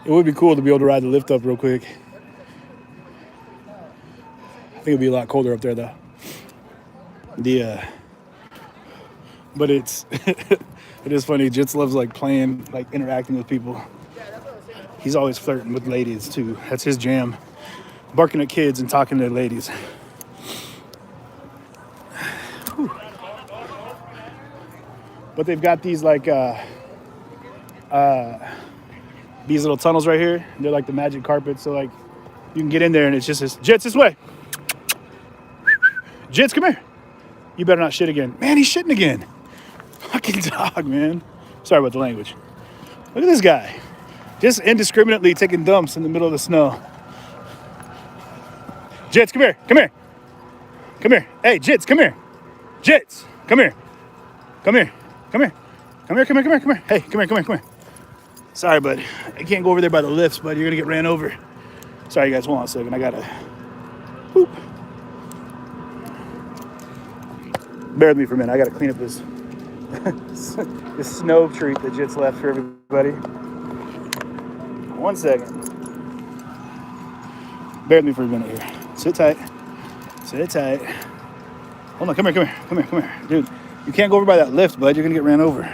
It would be cool to be able to ride the lift up real quick. I think it'd be a lot colder up there though. The But it's it is funny. Jits loves like playing, like interacting with people. He's always flirting with ladies too. That's his jam. Barking at kids and talking to ladies. Whew. But they've got these like these little tunnels right here. They're like the magic carpet. So like you can get in there and it's just this, Jits this way. Jits, come here. You better not shit again. Man, he's shitting again. Fucking dog, man. Sorry about the language. Look at this guy. Just indiscriminately taking dumps in the middle of the snow. Jits, come here. Come here. Come here. Hey, Jits, come here. Jits, come here. Come here. Come here. Come here, come here, come here, come here. Hey, come here, come here, come here. Sorry, bud. I can't go over there by the lifts, bud. You're going to get ran over. Sorry, guys. Hold on a second. I got to... Whoop. Bear with me for a minute. I got to clean up this this snow treat that Jits left for everybody. 1 second. Bear with me for a minute here. Sit tight. Sit tight. Hold on. Come here, come here, come here, come here. Dude, you can't go over by that lift, bud. You're going to get ran over.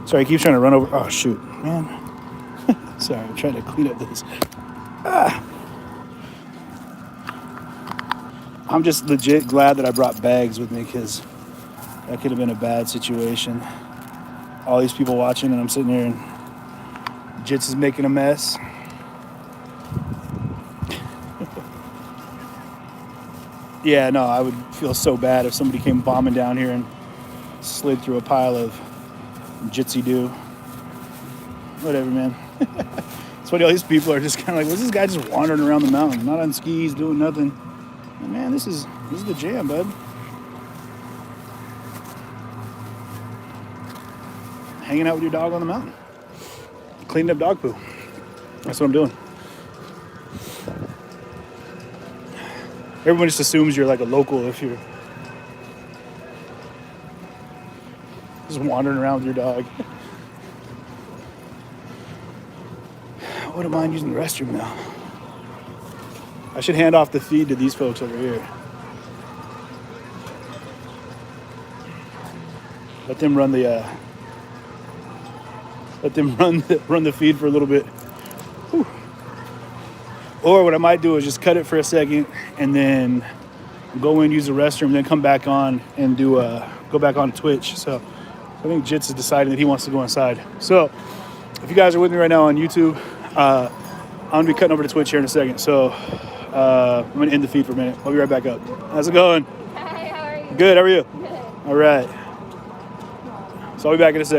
Sorry, he keeps trying to run over. Oh, shoot, man. Sorry, I'm trying to clean up this. I'm just legit glad that I brought bags with me because that could have been a bad situation. All these people watching and I'm sitting here and Jits is making a mess. Yeah, no, I would feel so bad if somebody came bombing down here and slid through a pile of jitsy-doo. Whatever, man. It's funny, all these people are just kind of like, what's this guy just wandering around the mountain? Not on skis, doing nothing. And man, this is the jam, bud. Hanging out with your dog on the mountain. Cleaning up dog poo. That's what I'm doing. Everyone just assumes you're like a local if you're just wandering around with your dog. I wouldn't mind using the restroom now. I should hand off the feed to these folks over here. Let them run the run the feed for a little bit. Whew. Or what I might do is just cut it for a second and then go in, use the restroom, then come back on and do go back on Twitch. So I think Jits is deciding that he wants to go inside. So if you guys are with me right now on YouTube, I'm gonna be cutting over to Twitch here in a second. So I'm gonna end the feed for a minute. I'll be right back up. How's it going? Hi, how are you? Good, how are you? Good. All right. So I'll be back in a second.